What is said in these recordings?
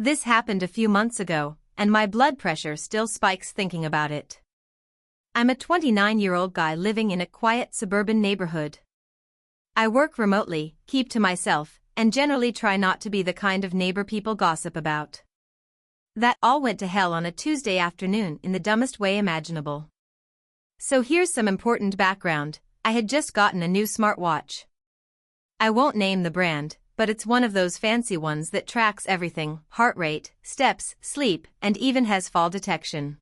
This happened a few months ago, and my blood pressure still spikes thinking about it. I'm a 29-year-old guy living in a quiet suburban neighborhood. I work remotely, keep to myself, and generally try not to be the kind of neighbor people gossip about. That all went to hell on a Tuesday afternoon in the dumbest way imaginable. So here's some important background. I had just gotten a new smartwatch. I won't name the brand, but it's one of those fancy ones that tracks everything: heart rate, steps, sleep, and even has fall detection.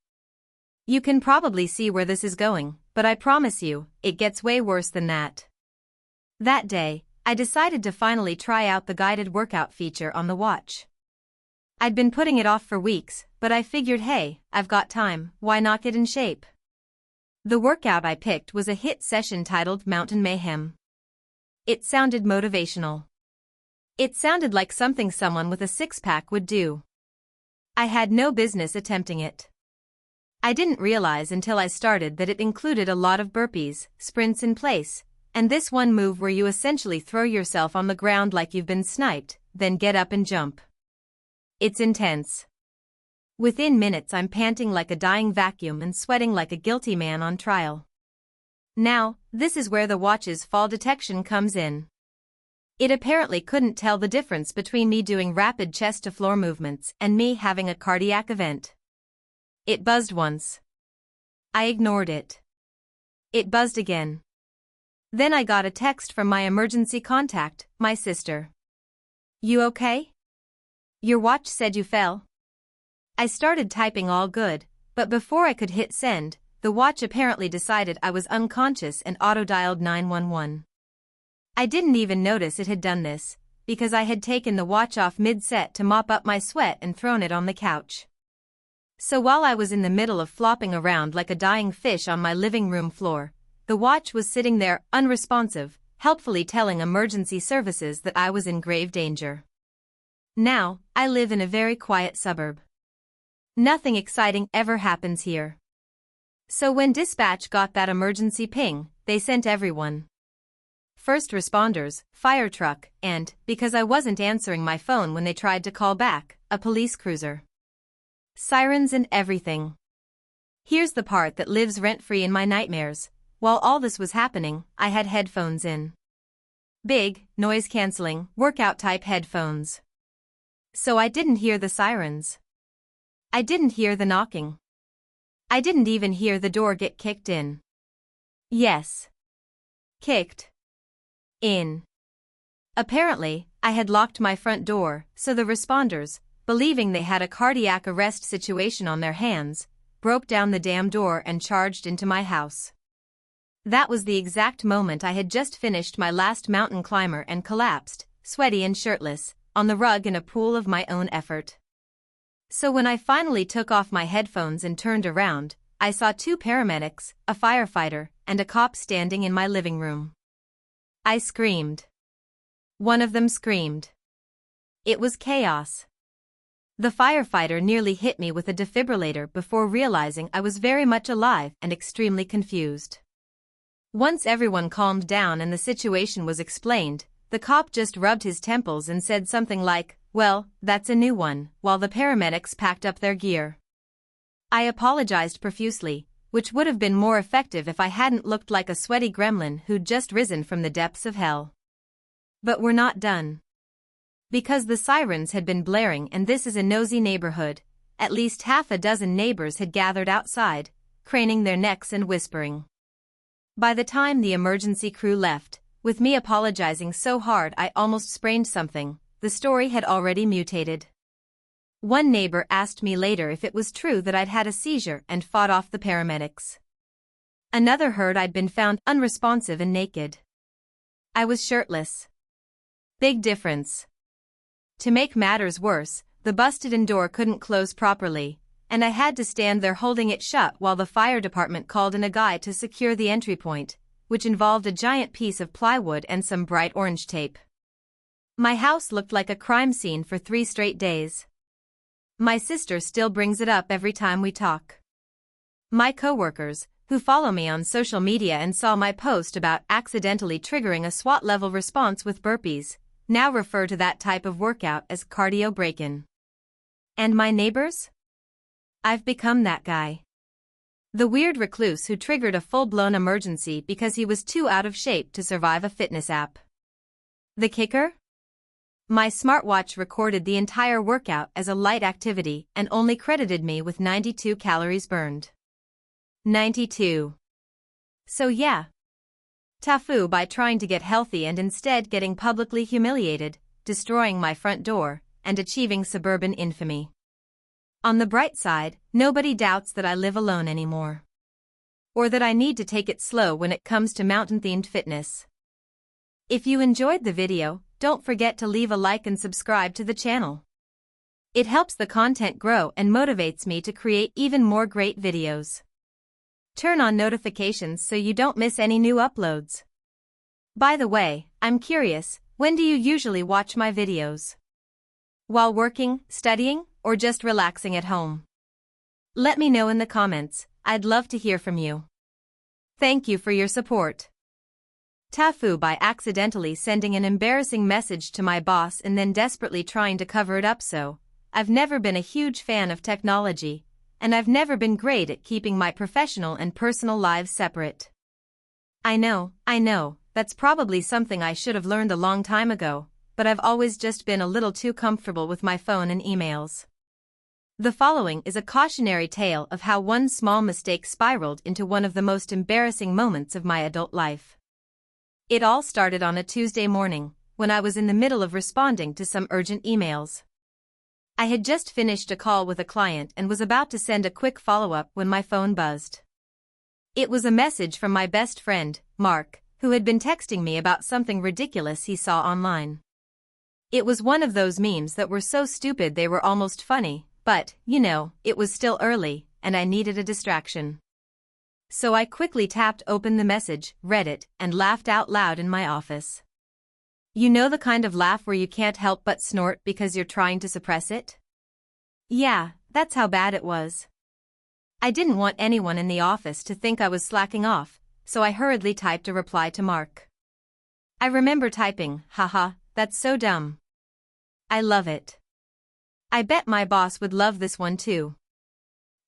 You can probably see where this is going, but I promise you, it gets way worse than that. That day, I decided to finally try out the guided workout feature on the watch. I'd been putting it off for weeks, but I figured, hey, I've got time, why not get in shape? The workout I picked was a HIIT session titled Mountain Mayhem. It sounded motivational. It sounded like something someone with a six-pack would do. I had no business attempting it. I didn't realize until I started that it included a lot of burpees, sprints in place, and this one move where you essentially throw yourself on the ground like you've been sniped, then get up and jump. It's intense. Within minutes I'm panting like a dying vacuum and sweating like a guilty man on trial. Now, this is where the watch's fall detection comes in. It apparently couldn't tell the difference between me doing rapid chest-to-floor movements and me having a cardiac event. It buzzed once. I ignored it. It buzzed again. Then I got a text from my emergency contact, my sister. "You okay? Your watch said you fell." I started typing all good, but before I could hit send, the watch apparently decided I was unconscious and auto-dialed 911. I didn't even notice it had done this, because I had taken the watch off mid-set to mop up my sweat and thrown it on the couch. So while I was in the middle of flopping around like a dying fish on my living room floor, the watch was sitting there, unresponsive, helpfully telling emergency services that I was in grave danger. Now, I live in a very quiet suburb. Nothing exciting ever happens here. So when dispatch got that emergency ping, they sent everyone. First responders, fire truck, and, because I wasn't answering my phone when they tried to call back, a police cruiser. Sirens and everything. Here's the part that lives rent-free in my nightmares. While all this was happening, I had headphones in. Big, noise-canceling, workout-type headphones. So I didn't hear the sirens. I didn't hear the knocking. I didn't even hear the door get kicked in. Yes. Kicked. In. Apparently, I had locked my front door, so the responders, believing they had a cardiac arrest situation on their hands, broke down the damn door and charged into my house. That was the exact moment I had just finished my last mountain climber and collapsed, sweaty and shirtless, on the rug in a pool of my own effort. So when I finally took off my headphones and turned around, I saw two paramedics, a firefighter, and a cop standing in my living room. I screamed. One of them screamed. It was chaos. The firefighter nearly hit me with a defibrillator before realizing I was very much alive and extremely confused. Once everyone calmed down and the situation was explained, the cop just rubbed his temples and said something like, "Well, that's a new one," while the paramedics packed up their gear. I apologized profusely, which would have been more effective if I hadn't looked like a sweaty gremlin who'd just risen from the depths of hell. But we're not done. Because the sirens had been blaring and this is a nosy neighborhood, at least half a dozen neighbors had gathered outside, craning their necks and whispering. By the time the emergency crew left, with me apologizing so hard I almost sprained something, the story had already mutated. One neighbor asked me later if it was true that I'd had a seizure and fought off the paramedics. Another heard I'd been found unresponsive and naked. I was shirtless. Big difference. To make matters worse, the busted-in door couldn't close properly, and I had to stand there holding it shut while the fire department called in a guy to secure the entry point, which involved a giant piece of plywood and some bright orange tape. My house looked like a crime scene for 3 straight days. My sister still brings it up every time we talk. My coworkers, who follow me on social media and saw my post about accidentally triggering a SWAT-level response with burpees, now refer to that type of workout as cardio break-in. And my neighbors? I've become that guy. The weird recluse who triggered a full-blown emergency because he was too out of shape to survive a fitness app. The kicker? My smartwatch recorded the entire workout as a light activity and only credited me with 92 calories burned. 92. So yeah. TIFU by trying to get healthy and instead getting publicly humiliated, destroying my front door, and achieving suburban infamy. On the bright side, nobody doubts that I live alone anymore. Or that I need to take it slow when it comes to mountain-themed fitness. If you enjoyed the video, don't forget to leave a like and subscribe to the channel. It helps the content grow and motivates me to create even more great videos. Turn on notifications so you don't miss any new uploads. By the way, I'm curious, when do you usually watch my videos? While working, studying, or just relaxing at home? Let me know in the comments, I'd love to hear from you. Thank you for your support. TIFU by accidentally sending an embarrassing message to my boss and then desperately trying to cover it up. So, I've never been a huge fan of technology, and I've never been great at keeping my professional and personal lives separate. I know, that's probably something I should have learned a long time ago, but I've always just been a little too comfortable with my phone and emails. The following is a cautionary tale of how one small mistake spiraled into one of the most embarrassing moments of my adult life. It all started on a Tuesday morning, when I was in the middle of responding to some urgent emails. I had just finished a call with a client and was about to send a quick follow-up when my phone buzzed. It was a message from my best friend, Mark, who had been texting me about something ridiculous he saw online. It was one of those memes that were so stupid they were almost funny, but, it was still early, and I needed a distraction. So I quickly tapped open the message, read it, and laughed out loud in my office. You know the kind of laugh where you can't help but snort because you're trying to suppress it? Yeah, that's how bad it was. I didn't want anyone in the office to think I was slacking off, so I hurriedly typed a reply to Mark. I remember typing, haha, that's so dumb. I love it. I bet my boss would love this one too.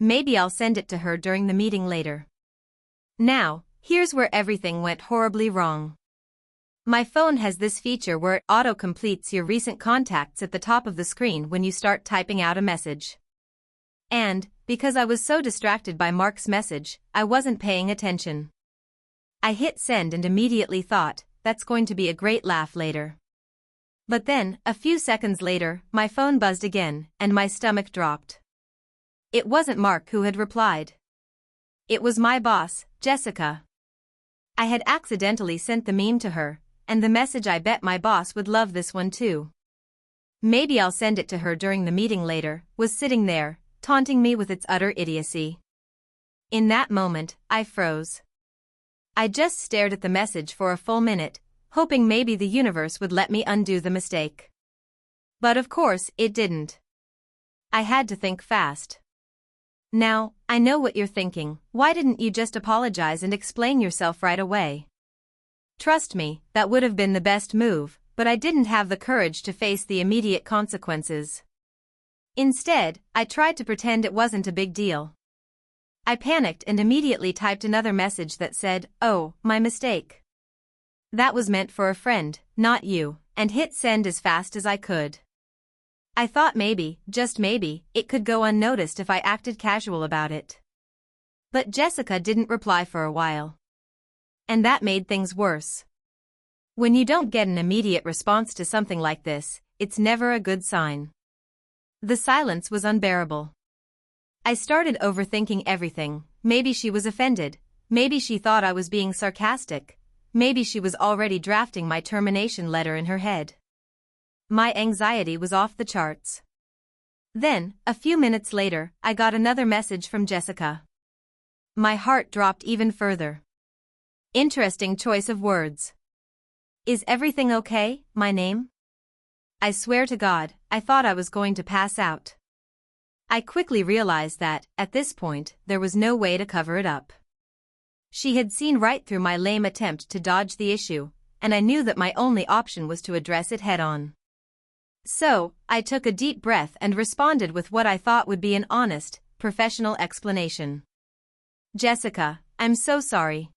Maybe I'll send it to her during the meeting later. Now, here's where everything went horribly wrong. My phone has this feature where it auto-completes your recent contacts at the top of the screen when you start typing out a message. And, because I was so distracted by Mark's message, I wasn't paying attention. I hit send and immediately thought, that's going to be a great laugh later. But then, a few seconds later, my phone buzzed again, and my stomach dropped. It wasn't Mark who had replied. It was my boss, Jessica. I had accidentally sent the meme to her, and the message I bet my boss would love this one too. Maybe I'll send it to her during the meeting later, was sitting there, taunting me with its utter idiocy. In that moment, I froze. I just stared at the message for a full minute, hoping maybe the universe would let me undo the mistake. But of course, it didn't. I had to think fast. Now, I know what you're thinking, why didn't you just apologize and explain yourself right away? Trust me, that would have been the best move, but I didn't have the courage to face the immediate consequences. Instead, I tried to pretend it wasn't a big deal. I panicked and immediately typed another message that said, "Oh, my mistake. That was meant for a friend, not you," and hit send as fast as I could. I thought maybe, just maybe, it could go unnoticed if I acted casual about it. But Jessica didn't reply for a while. And that made things worse. When you don't get an immediate response to something like this, it's never a good sign. The silence was unbearable. I started overthinking everything. Maybe she was offended. Maybe she thought I was being sarcastic. Maybe she was already drafting my termination letter in her head. My anxiety was off the charts. Then, a few minutes later, I got another message from Jessica. My heart dropped even further. Interesting choice of words. Is everything okay, my name? I swear to God, I thought I was going to pass out. I quickly realized that, at this point, there was no way to cover it up. She had seen right through my lame attempt to dodge the issue, and I knew that my only option was to address it head-on. So, I took a deep breath and responded with what I thought would be an honest, professional explanation. Jessica, I'm so sorry.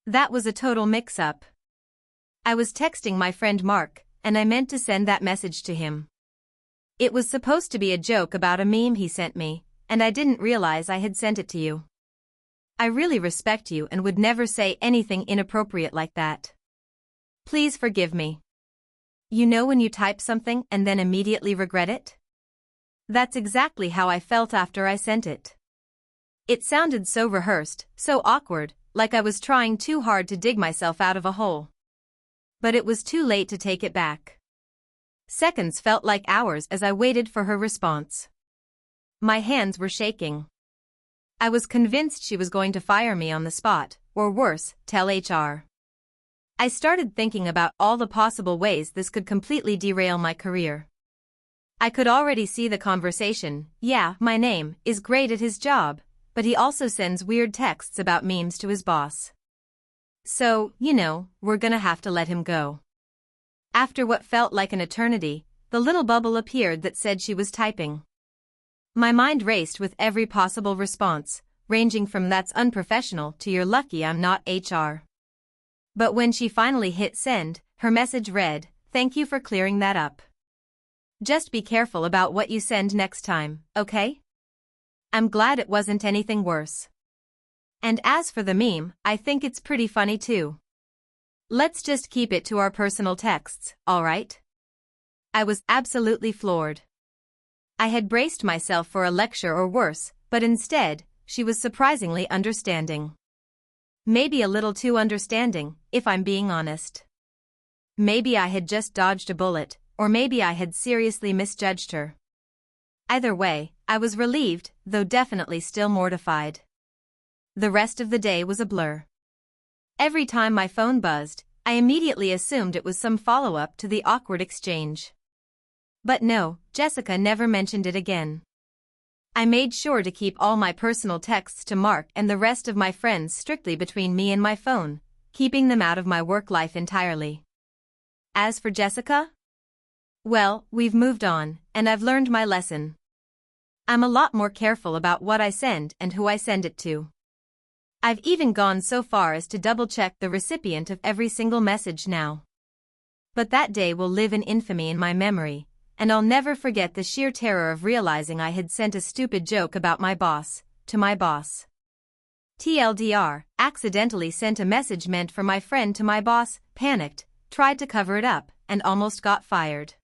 That was a total mix-up. I was texting my friend Mark, and I meant to send that message to him. It was supposed to be a joke about a meme he sent me, and I didn't realize I had sent it to you. I really respect you and would never say anything inappropriate like that. Please forgive me. You know when you type something and then immediately regret it? That's exactly how I felt after I sent it. It sounded so rehearsed, so awkward, like I was trying too hard to dig myself out of a hole. But it was too late to take it back. Seconds felt like hours as I waited for her response. My hands were shaking. I was convinced she was going to fire me on the spot, or worse, tell HR. I started thinking about all the possible ways this could completely derail my career. I could already see the conversation. Yeah, my name is great at his job, but he also sends weird texts about memes to his boss. So, we're gonna have to let him go. After what felt like an eternity, the little bubble appeared that said she was typing. My mind raced with every possible response, ranging from "that's unprofessional" to "you're lucky I'm not HR." But when she finally hit send, her message read, "Thank you for clearing that up. Just be careful about what you send next time, okay? I'm glad it wasn't anything worse. And as for the meme, I think it's pretty funny too. Let's just keep it to our personal texts, alright?" I was absolutely floored. I had braced myself for a lecture or worse, but instead, she was surprisingly understanding. Maybe a little too understanding, if I'm being honest. Maybe I had just dodged a bullet, or maybe I had seriously misjudged her. Either way, I was relieved, though definitely still mortified. The rest of the day was a blur. Every time my phone buzzed, I immediately assumed it was some follow-up to the awkward exchange. But no, Jessica never mentioned it again. I made sure to keep all my personal texts to Mark and the rest of my friends strictly between me and my phone, keeping them out of my work life entirely. As for Jessica? Well, we've moved on, and I've learned my lesson. I'm a lot more careful about what I send and who I send it to. I've even gone so far as to double-check the recipient of every single message now. But that day will live in infamy in my memory, and I'll never forget the sheer terror of realizing I had sent a stupid joke about my boss, to my boss. TLDR, accidentally sent a message meant for my friend to my boss, panicked, tried to cover it up, and almost got fired.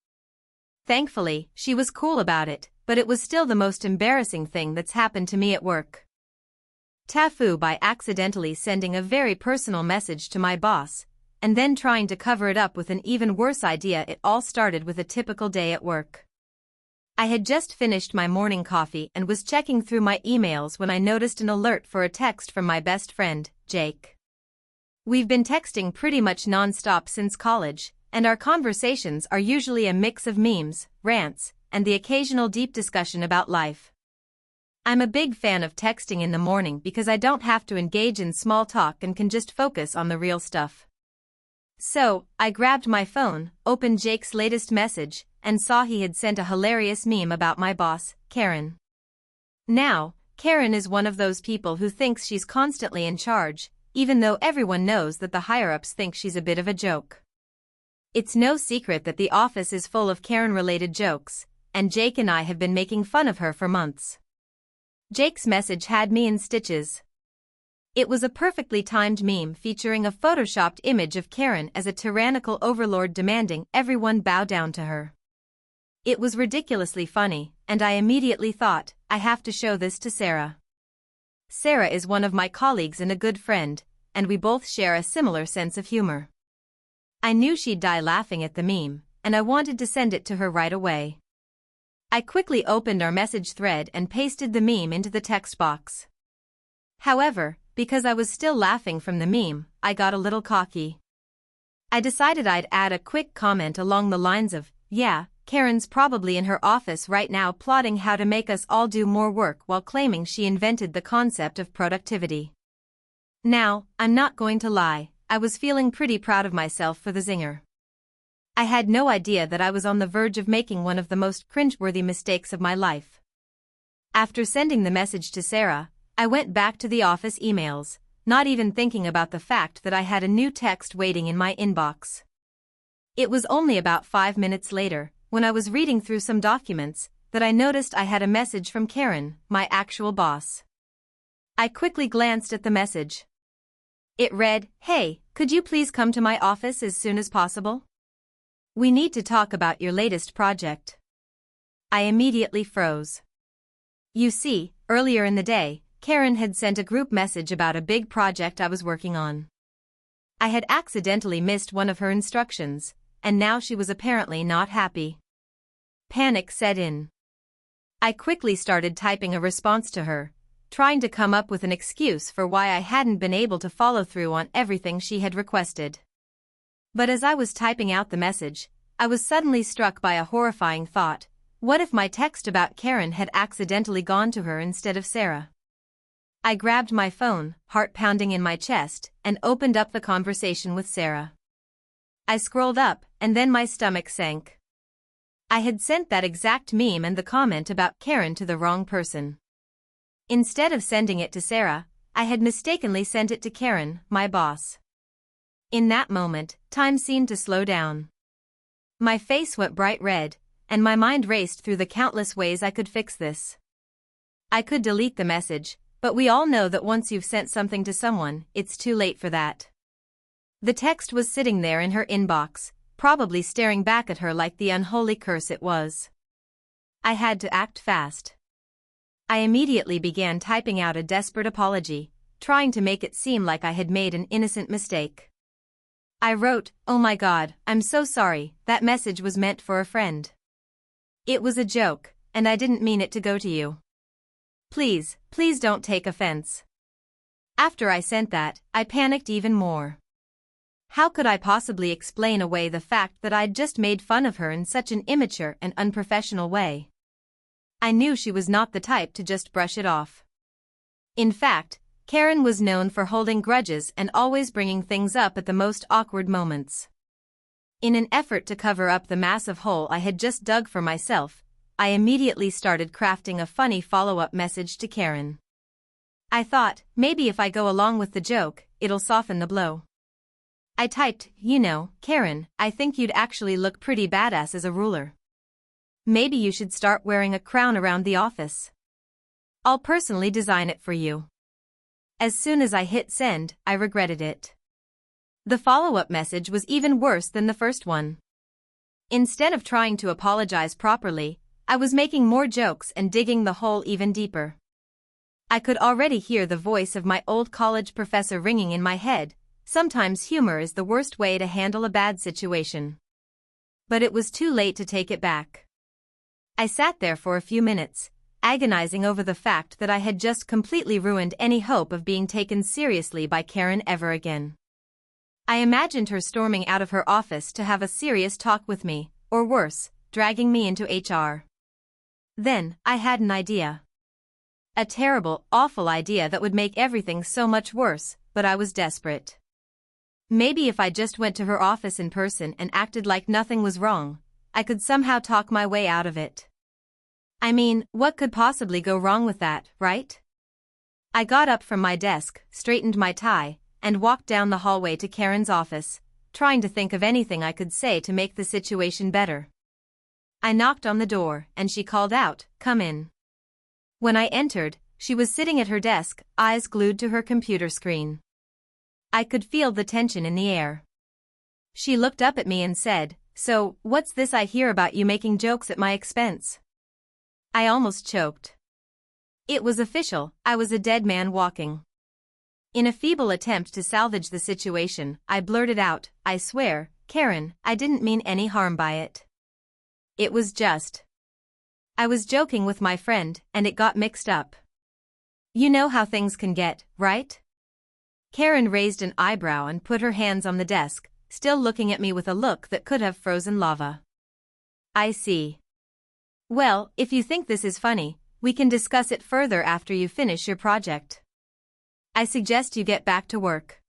Thankfully, she was cool about it, but it was still the most embarrassing thing that's happened to me at work. TIFU by accidentally sending a very personal message to my boss, and then trying to cover it up with an even worse idea. It all started with a typical day at work. I had just finished my morning coffee and was checking through my emails when I noticed an alert for a text from my best friend, Jake. We've been texting pretty much non-stop since college, and our conversations are usually a mix of memes, rants, and the occasional deep discussion about life. I'm a big fan of texting in the morning because I don't have to engage in small talk and can just focus on the real stuff. So, I grabbed my phone, opened Jake's latest message, and saw he had sent a hilarious meme about my boss, Karen. Now, Karen is one of those people who thinks she's constantly in charge, even though everyone knows that the higher-ups think she's a bit of a joke. It's no secret that the office is full of Karen-related jokes, and Jake and I have been making fun of her for months. Jake's message had me in stitches. It was a perfectly timed meme featuring a photoshopped image of Karen as a tyrannical overlord demanding everyone bow down to her. It was ridiculously funny, and I immediately thought, I have to show this to Sarah. Sarah is one of my colleagues and a good friend, and we both share a similar sense of humor. I knew she'd die laughing at the meme, and I wanted to send it to her right away. I quickly opened our message thread and pasted the meme into the text box. However, because I was still laughing from the meme, I got a little cocky. I decided I'd add a quick comment along the lines of, "Yeah, Karen's probably in her office right now plotting how to make us all do more work while claiming she invented the concept of productivity." Now, I'm not going to lie, I was feeling pretty proud of myself for the zinger. I had no idea that I was on the verge of making one of the most cringeworthy mistakes of my life. After sending the message to Sarah, I went back to the office emails, not even thinking about the fact that I had a new text waiting in my inbox. It was only about 5 minutes later, when I was reading through some documents, that I noticed I had a message from Karen, my actual boss. I quickly glanced at the message. It read, "Hey, could you please come to my office as soon as possible? We need to talk about your latest project." I immediately froze. You see, earlier in the day, Karen had sent a group message about a big project I was working on. I had accidentally missed one of her instructions, and now she was apparently not happy. Panic set in. I quickly started typing a response to her, trying to come up with an excuse for why I hadn't been able to follow through on everything she had requested. But as I was typing out the message, I was suddenly struck by a horrifying thought. What if my text about Karen had accidentally gone to her instead of Sarah? I grabbed my phone, heart pounding in my chest, and opened up the conversation with Sarah. I scrolled up, and then my stomach sank. I had sent that exact meme and the comment about Karen to the wrong person. Instead of sending it to Sarah, I had mistakenly sent it to Karen, my boss. In that moment, time seemed to slow down. My face went bright red, and my mind raced through the countless ways I could fix this. I could delete the message, but we all know that once you've sent something to someone, it's too late for that. The text was sitting there in her inbox, probably staring back at her like the unholy curse it was. I had to act fast. I immediately began typing out a desperate apology, trying to make it seem like I had made an innocent mistake. I wrote, "Oh my God, I'm so sorry, that message was meant for a friend. It was a joke, and I didn't mean it to go to you. Please don't take offense." After I sent that, I panicked even more. How could I possibly explain away the fact that I'd just made fun of her in such an immature and unprofessional way? I knew she was not the type to just brush it off. In fact, Karen was known for holding grudges and always bringing things up at the most awkward moments. In an effort to cover up the massive hole I had just dug for myself, I immediately started crafting a funny follow-up message to Karen. I thought, maybe if I go along with the joke, it'll soften the blow. I typed, "Karen, I think you'd actually look pretty badass as a ruler. Maybe you should start wearing a crown around the office. I'll personally design it for you." As soon as I hit send, I regretted it. The follow-up message was even worse than the first one. Instead of trying to apologize properly, I was making more jokes and digging the hole even deeper. I could already hear the voice of my old college professor ringing in my head. Sometimes humor is the worst way to handle a bad situation. But it was too late to take it back. I sat there for a few minutes, agonizing over the fact that I had just completely ruined any hope of being taken seriously by Karen ever again. I imagined her storming out of her office to have a serious talk with me, or worse, dragging me into HR. Then, I had an idea. A terrible, awful idea that would make everything so much worse, but I was desperate. Maybe if I just went to her office in person and acted like nothing was wrong, I could somehow talk my way out of it. I mean, what could possibly go wrong with that, right? I got up from my desk, straightened my tie, and walked down the hallway to Karen's office, trying to think of anything I could say to make the situation better. I knocked on the door, and she called out, "Come in." When I entered, she was sitting at her desk, eyes glued to her computer screen. I could feel the tension in the air. She looked up at me and said, "So, what's this I hear about you making jokes at my expense?" I almost choked. It was official, I was a dead man walking. In a feeble attempt to salvage the situation, I blurted out, "I swear, Karen, I didn't mean any harm by it. It was just. I was joking with my friend, and it got mixed up. You know how things can get, right?" Karen raised an eyebrow and put her hands on the desk, still looking at me with a look that could have frozen lava. "I see. Well, if you think this is funny, we can discuss it further after you finish your project. I suggest you get back to work."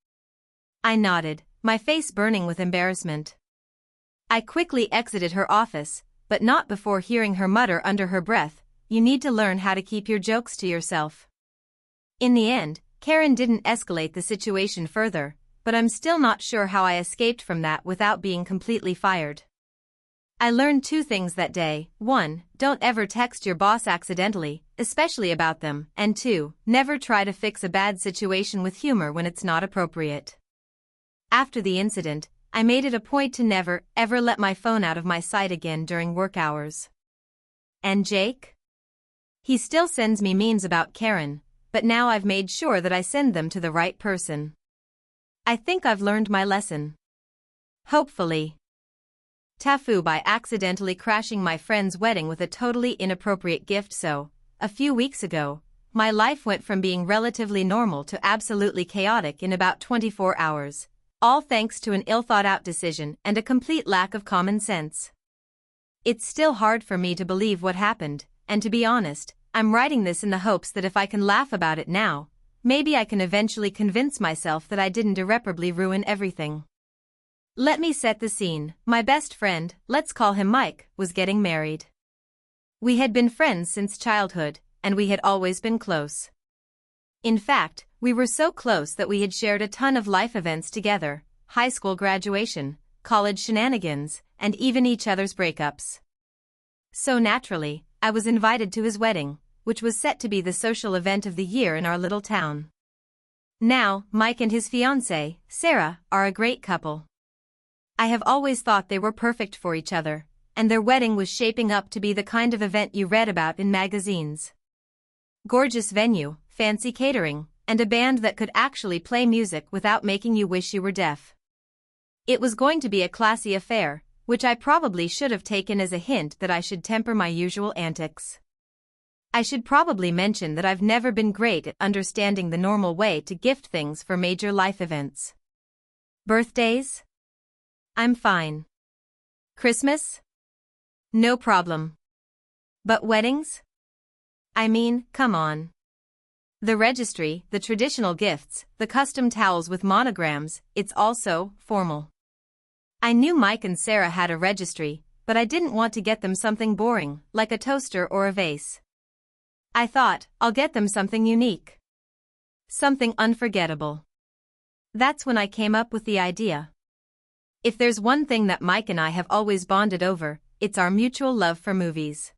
I nodded, my face burning with embarrassment. I quickly exited her office, but not before hearing her mutter under her breath, "You need to learn how to keep your jokes to yourself." In the end, Karen didn't escalate the situation further, but I'm still not sure how I escaped from that without being completely fired. I learned 2 things that day: 1, don't ever text your boss accidentally, especially about them, and 2, never try to fix a bad situation with humor when it's not appropriate. After the incident, I made it a point to never, ever let my phone out of my sight again during work hours. And Jake? He still sends me memes about Karen, but now I've made sure that I send them to the right person. I think I've learned my lesson. Hopefully. TIFU by accidentally crashing my friend's wedding with a totally inappropriate gift. So, a few weeks ago, my life went from being relatively normal to absolutely chaotic in about 24 hours, all thanks to an ill-thought-out decision and a complete lack of common sense. It's still hard for me to believe what happened, and to be honest, I'm writing this in the hopes that if I can laugh about it now, maybe I can eventually convince myself that I didn't irreparably ruin everything. Let me set the scene. My best friend, let's call him Mike, was getting married. We had been friends since childhood, and we had always been close. In fact, we were so close that we had shared a ton of life events together: high school graduation, college shenanigans, and even each other's breakups. So naturally, I was invited to his wedding, which was set to be the social event of the year in our little town. Now, Mike and his fiancée, Sarah, are a great couple. I have always thought they were perfect for each other, and their wedding was shaping up to be the kind of event you read about in magazines. Gorgeous venue, fancy catering, and a band that could actually play music without making you wish you were deaf. It was going to be a classy affair, which I probably should have taken as a hint that I should temper my usual antics. I should probably mention that I've never been great at understanding the normal way to gift things for major life events. Birthdays? I'm fine. Christmas? No problem. But weddings? I mean, come on. The registry, the traditional gifts, the custom towels with monograms, it's all so formal. I knew Mike and Sarah had a registry, but I didn't want to get them something boring, like a toaster or a vase. I thought, I'll get them something unique. Something unforgettable. That's when I came up with the idea. If there's one thing that Mike and I have always bonded over, it's our mutual love for movies.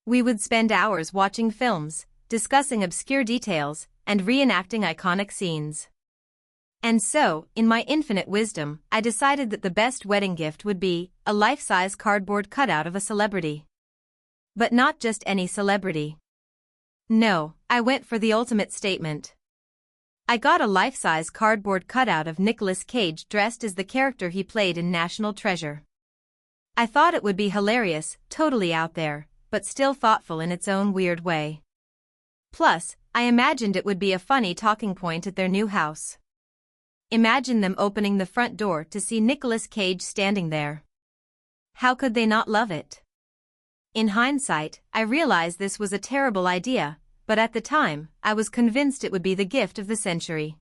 We would spend hours watching films, discussing obscure details, and reenacting iconic scenes. And so, in my infinite wisdom, I decided that the best wedding gift would be a life-size cardboard cutout of a celebrity. But not just any celebrity. No, I went for the ultimate statement. I got a life-size cardboard cutout of Nicolas Cage dressed as the character he played in National Treasure. I thought it would be hilarious, totally out there, but still thoughtful in its own weird way. Plus, I imagined it would be a funny talking point at their new house. Imagine them opening the front door to see Nicolas Cage standing there. How could they not love it? In hindsight, I realize this was a terrible idea, but at the time, I was convinced it would be the gift of the century.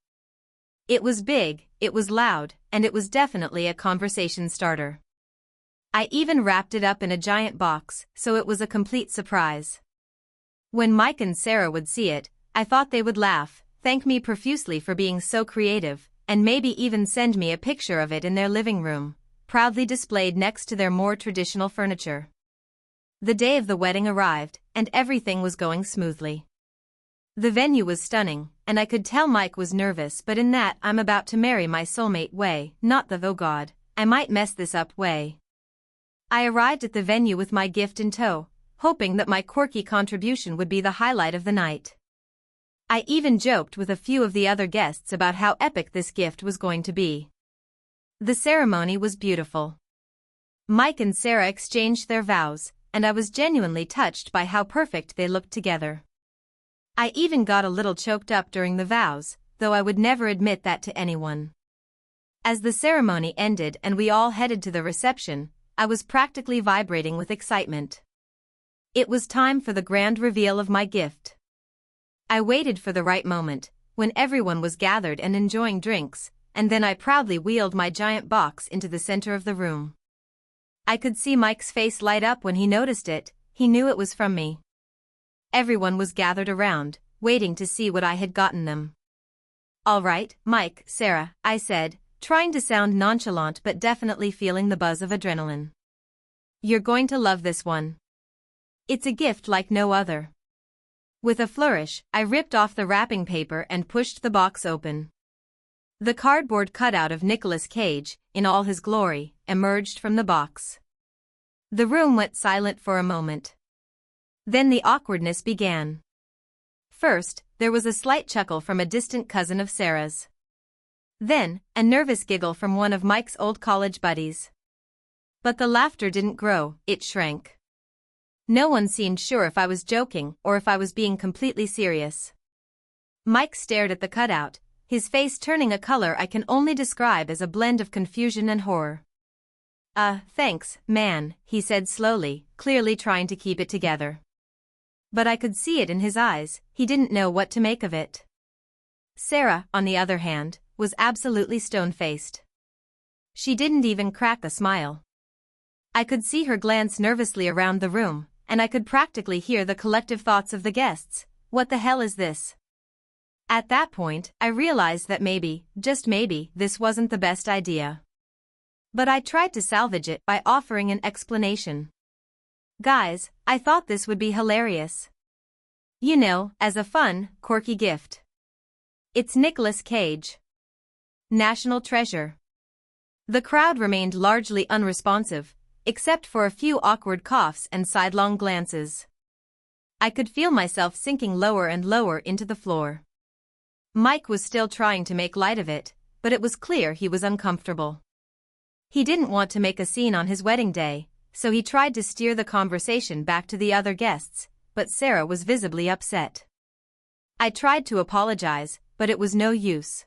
It was big, it was loud, and it was definitely a conversation starter. I even wrapped it up in a giant box, so it was a complete surprise. When Mike and Sarah would see it, I thought they would laugh, thank me profusely for being so creative, and maybe even send me a picture of it in their living room, proudly displayed next to their more traditional furniture. The day of the wedding arrived, and everything was going smoothly. The venue was stunning, and I could tell Mike was nervous, but in that I'm about to marry my soulmate way, not the oh god, I might mess this up way. I arrived at the venue with my gift in tow, hoping that my quirky contribution would be the highlight of the night. I even joked with a few of the other guests about how epic this gift was going to be. The ceremony was beautiful. Mike and Sarah exchanged their vows, and I was genuinely touched by how perfect they looked together. I even got a little choked up during the vows, though I would never admit that to anyone. As the ceremony ended and we all headed to the reception, I was practically vibrating with excitement. It was time for the grand reveal of my gift. I waited for the right moment, when everyone was gathered and enjoying drinks, and then I proudly wheeled my giant box into the center of the room. I could see Mike's face light up when he noticed it. He knew it was from me. Everyone was gathered around, waiting to see what I had gotten them. "All right, Mike, Sarah," I said, trying to sound nonchalant but definitely feeling the buzz of adrenaline. "You're going to love this one. It's a gift like no other." With a flourish, I ripped off the wrapping paper and pushed the box open. The cardboard cutout of Nicolas Cage, in all his glory, emerged from the box. The room went silent for a moment. Then the awkwardness began. First, there was a slight chuckle from a distant cousin of Sarah's. Then, a nervous giggle from one of Mike's old college buddies. But the laughter didn't grow, it shrank. No one seemed sure if I was joking or if I was being completely serious. Mike stared at the cutout, his face turning a color I can only describe as a blend of confusion and horror. Thanks, man," he said slowly, clearly trying to keep it together. But I could see it in his eyes, he didn't know what to make of it. Sarah, on the other hand, was absolutely stone-faced. She didn't even crack a smile. I could see her glance nervously around the room, and I could practically hear the collective thoughts of the guests. "What the hell is this?" At that point, I realized that maybe, just maybe, this wasn't the best idea. But I tried to salvage it by offering an explanation. "Guys, I thought this would be hilarious. You know, as a fun, quirky gift. It's Nicolas Cage. National treasure." The crowd remained largely unresponsive, except for a few awkward coughs and sidelong glances. I could feel myself sinking lower and lower into the floor. Mike was still trying to make light of it, but it was clear he was uncomfortable. He didn't want to make a scene on his wedding day, so he tried to steer the conversation back to the other guests, but Sarah was visibly upset. I tried to apologize, but it was no use.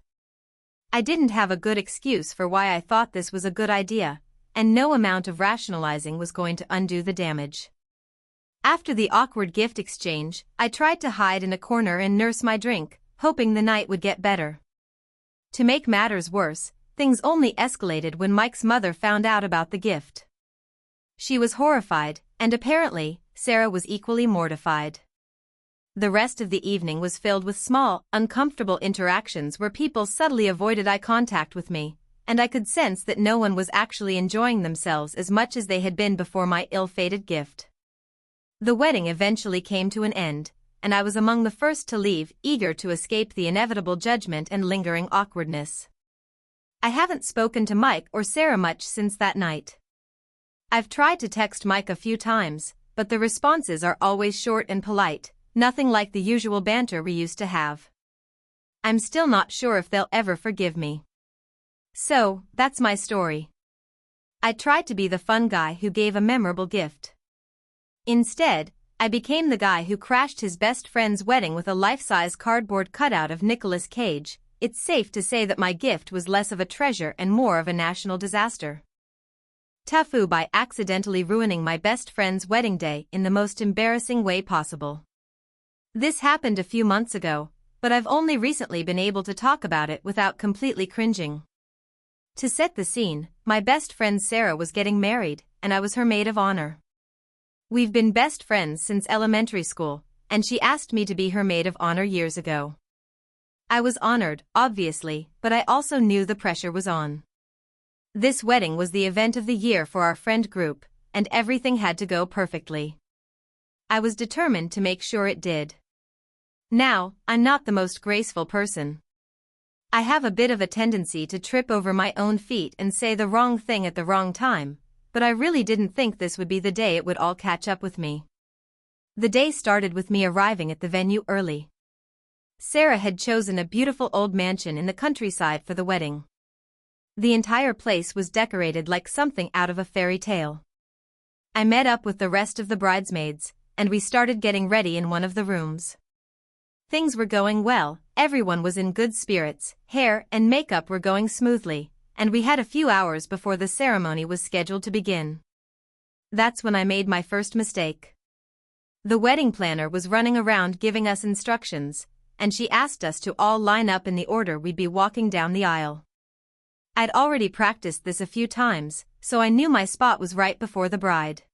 I didn't have a good excuse for why I thought this was a good idea, and no amount of rationalizing was going to undo the damage. After the awkward gift exchange, I tried to hide in a corner and nurse my drink, hoping the night would get better. To make matters worse, things only escalated when Mike's mother found out about the gift. She was horrified, and apparently, Sarah was equally mortified. The rest of the evening was filled with small, uncomfortable interactions where people subtly avoided eye contact with me, and I could sense that no one was actually enjoying themselves as much as they had been before my ill-fated gift. The wedding eventually came to an end, and I was among the first to leave, eager to escape the inevitable judgment and lingering awkwardness. I haven't spoken to Mike or Sarah much since that night. I've tried to text Mike a few times, but the responses are always short and polite, nothing like the usual banter we used to have. I'm still not sure if they'll ever forgive me. So, that's my story. I tried to be the fun guy who gave a memorable gift. Instead, I became the guy who crashed his best friend's wedding with a life-size cardboard cutout of Nicolas Cage. It's safe to say that my gift was less of a treasure and more of a national disaster. TIFU, by accidentally ruining my best friend's wedding day in the most embarrassing way possible. This happened a few months ago, but I've only recently been able to talk about it without completely cringing. To set the scene, my best friend Sarah was getting married, and I was her maid of honor. We've been best friends since elementary school, and she asked me to be her maid of honor years ago. I was honored, obviously, but I also knew the pressure was on. This wedding was the event of the year for our friend group, and everything had to go perfectly. I was determined to make sure it did. Now, I'm not the most graceful person. I have a bit of a tendency to trip over my own feet and say the wrong thing at the wrong time, but I really didn't think this would be the day it would all catch up with me. The day started with me arriving at the venue early. Sarah had chosen a beautiful old mansion in the countryside for the wedding. The entire place was decorated like something out of a fairy tale. I met up with the rest of the bridesmaids, and we started getting ready in one of the rooms. Things were going well, everyone was in good spirits, hair and makeup were going smoothly, and we had a few hours before the ceremony was scheduled to begin. That's when I made my first mistake. The wedding planner was running around giving us instructions, and she asked us to all line up in the order we'd be walking down the aisle. I'd already practiced this a few times, so I knew my spot was right before the bride.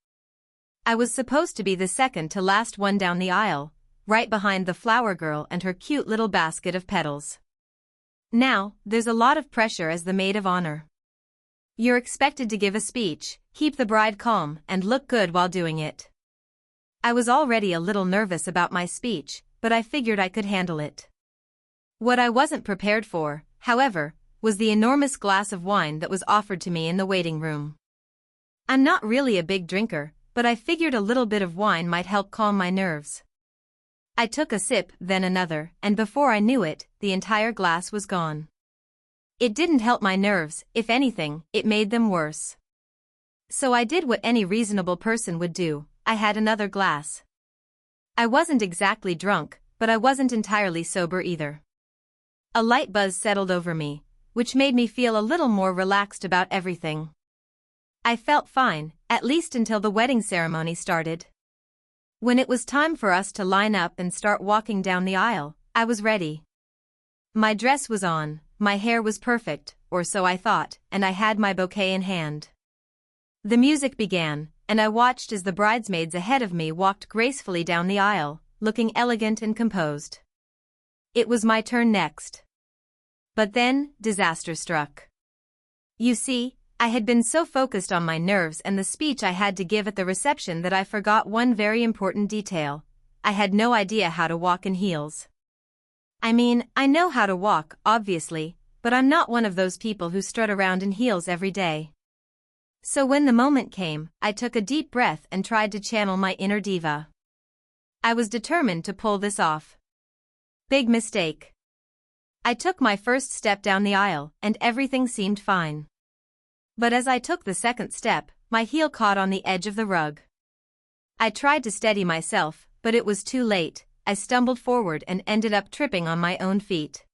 I was supposed to be the second to last one down the aisle, right behind the flower girl and her cute little basket of petals. Now, there's a lot of pressure as the maid of honor. You're expected to give a speech, keep the bride calm, and look good while doing it. I was already a little nervous about my speech, but I figured I could handle it. What I wasn't prepared for, however, was the enormous glass of wine that was offered to me in the waiting room. I'm not really a big drinker, but I figured a little bit of wine might help calm my nerves. I took a sip, then another, and before I knew it, the entire glass was gone. It didn't help my nerves, if anything, it made them worse. So I did what any reasonable person would do, I had another glass. I wasn't exactly drunk, but I wasn't entirely sober either. A light buzz settled over me, which made me feel a little more relaxed about everything. I felt fine, at least until the wedding ceremony started. When it was time for us to line up and start walking down the aisle, I was ready. My dress was on, my hair was perfect, or so I thought, and I had my bouquet in hand. The music began, and I watched as the bridesmaids ahead of me walked gracefully down the aisle, looking elegant and composed. It was my turn next. But then, disaster struck. You see, I had been so focused on my nerves and the speech I had to give at the reception that I forgot one very important detail. I had no idea how to walk in heels. I mean, I know how to walk, obviously, but I'm not one of those people who strut around in heels every day. So when the moment came, I took a deep breath and tried to channel my inner diva. I was determined to pull this off. Big mistake. I took my first step down the aisle, and everything seemed fine. But as I took the second step, my heel caught on the edge of the rug. I tried to steady myself, but it was too late. I stumbled forward and ended up tripping on my own feet.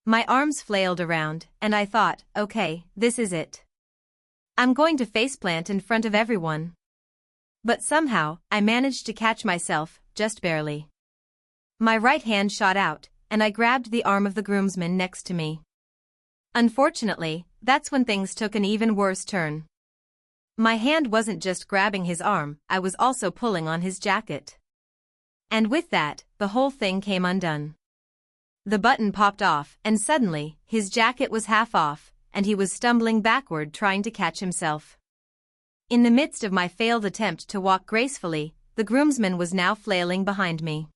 My arms flailed around, and I thought, okay, this is it. I'm going to faceplant in front of everyone. But somehow, I managed to catch myself, just barely. My right hand shot out, and I grabbed the arm of the groomsman next to me. Unfortunately, that's when things took an even worse turn. My hand wasn't just grabbing his arm, I was also pulling on his jacket. And with that, the whole thing came undone. The button popped off, and suddenly, his jacket was half off, and he was stumbling backward trying to catch himself. In the midst of my failed attempt to walk gracefully, the groomsman was now flailing behind me.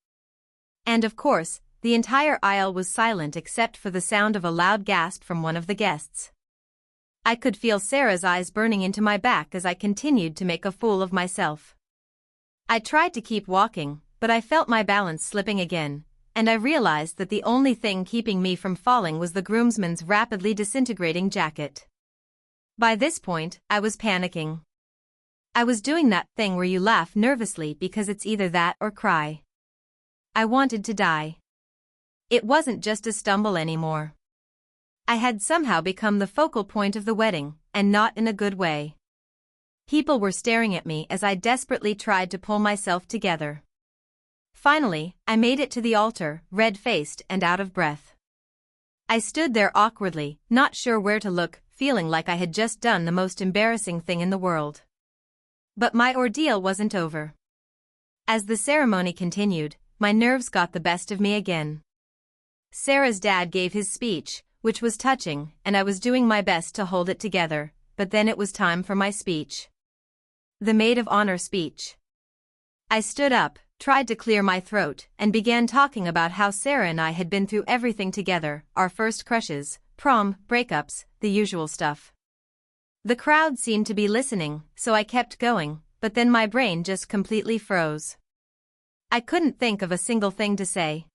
And of course, the entire aisle was silent except for the sound of a loud gasp from one of the guests. I could feel Sarah's eyes burning into my back as I continued to make a fool of myself. I tried to keep walking, but I felt my balance slipping again, and I realized that the only thing keeping me from falling was the groomsman's rapidly disintegrating jacket. By this point, I was panicking. I was doing that thing where you laugh nervously because it's either that or cry. I wanted to die. It wasn't just a stumble anymore. I had somehow become the focal point of the wedding, and not in a good way. People were staring at me as I desperately tried to pull myself together. Finally, I made it to the altar, red-faced and out of breath. I stood there awkwardly, not sure where to look, feeling like I had just done the most embarrassing thing in the world. But my ordeal wasn't over. As the ceremony continued, my nerves got the best of me again. Sarah's dad gave his speech, which was touching, and I was doing my best to hold it together, but then it was time for my speech. The maid of honor speech. I stood up, tried to clear my throat, and began talking about how Sarah and I had been through everything together, our first crushes, prom, breakups, the usual stuff. The crowd seemed to be listening, so I kept going, but then my brain just completely froze. I couldn't think of a single thing to say.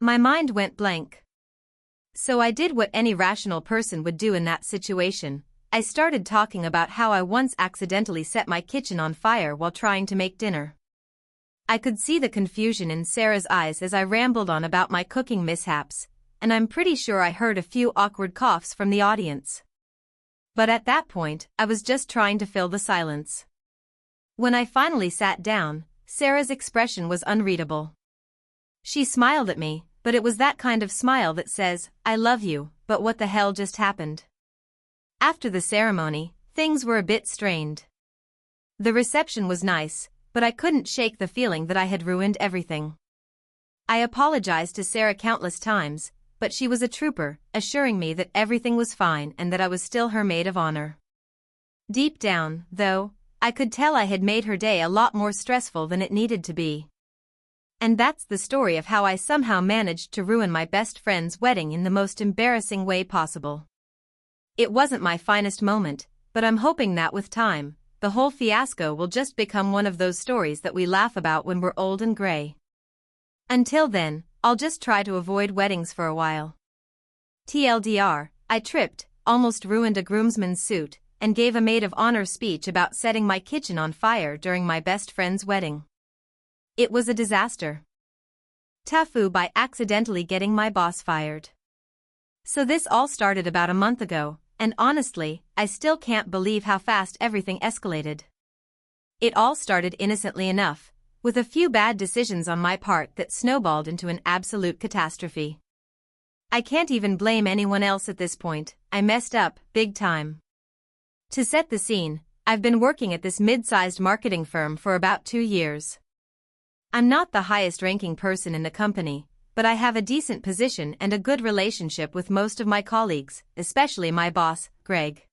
My mind went blank. So I did what any rational person would do in that situation. I started talking about how I once accidentally set my kitchen on fire while trying to make dinner. I could see the confusion in Sarah's eyes as I rambled on about my cooking mishaps, and I'm pretty sure I heard a few awkward coughs from the audience. But at that point, I was just trying to fill the silence. When I finally sat down, Sarah's expression was unreadable. She smiled at me, but it was that kind of smile that says, "I love you, but what the hell just happened?" After the ceremony, things were a bit strained. The reception was nice, but I couldn't shake the feeling that I had ruined everything. I apologized to Sarah countless times, but she was a trooper, assuring me that everything was fine and that I was still her maid of honor. Deep down, though, I could tell I had made her day a lot more stressful than it needed to be. And that's the story of how I somehow managed to ruin my best friend's wedding in the most embarrassing way possible. It wasn't my finest moment, but I'm hoping that with time, the whole fiasco will just become one of those stories that we laugh about when we're old and gray. Until then, I'll just try to avoid weddings for a while. TLDR, I tripped, almost ruined a groomsman's suit, and gave a maid of honor speech about setting my kitchen on fire during my best friend's wedding. It was a disaster. TIFU by accidentally getting my boss fired. So this all started about a month ago, and honestly, I still can't believe how fast everything escalated. It all started innocently enough, with a few bad decisions on my part that snowballed into an absolute catastrophe. I can't even blame anyone else at this point. I messed up, big time. To set the scene, I've been working at this mid-sized marketing firm for about 2 years. I'm not the highest-ranking person in the company, but I have a decent position and a good relationship with most of my colleagues, especially my boss, Greg.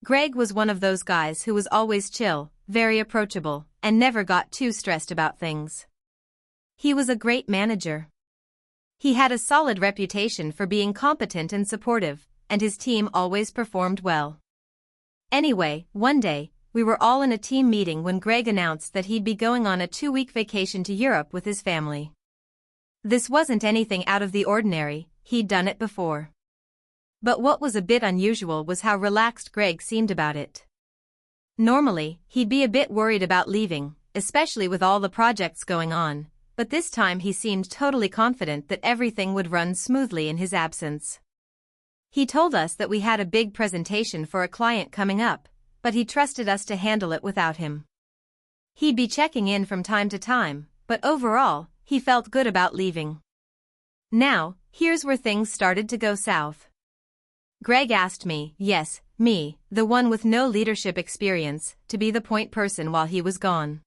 Greg was one of those guys who was always chill, very approachable, and never got too stressed about things. He was a great manager. He had a solid reputation for being competent and supportive, and his team always performed well. Anyway, one day, we were all in a team meeting when Greg announced that he'd be going on a 2-week vacation to Europe with his family. This wasn't anything out of the ordinary, he'd done it before. But what was a bit unusual was how relaxed Greg seemed about it. Normally, he'd be a bit worried about leaving, especially with all the projects going on, but this time he seemed totally confident that everything would run smoothly in his absence. He told us that we had a big presentation for a client coming up, but he trusted us to handle it without him. He'd be checking in from time to time, but overall, he felt good about leaving. Now, here's where things started to go south. Greg asked me, yes, me, the one with no leadership experience, to be the point person while he was gone.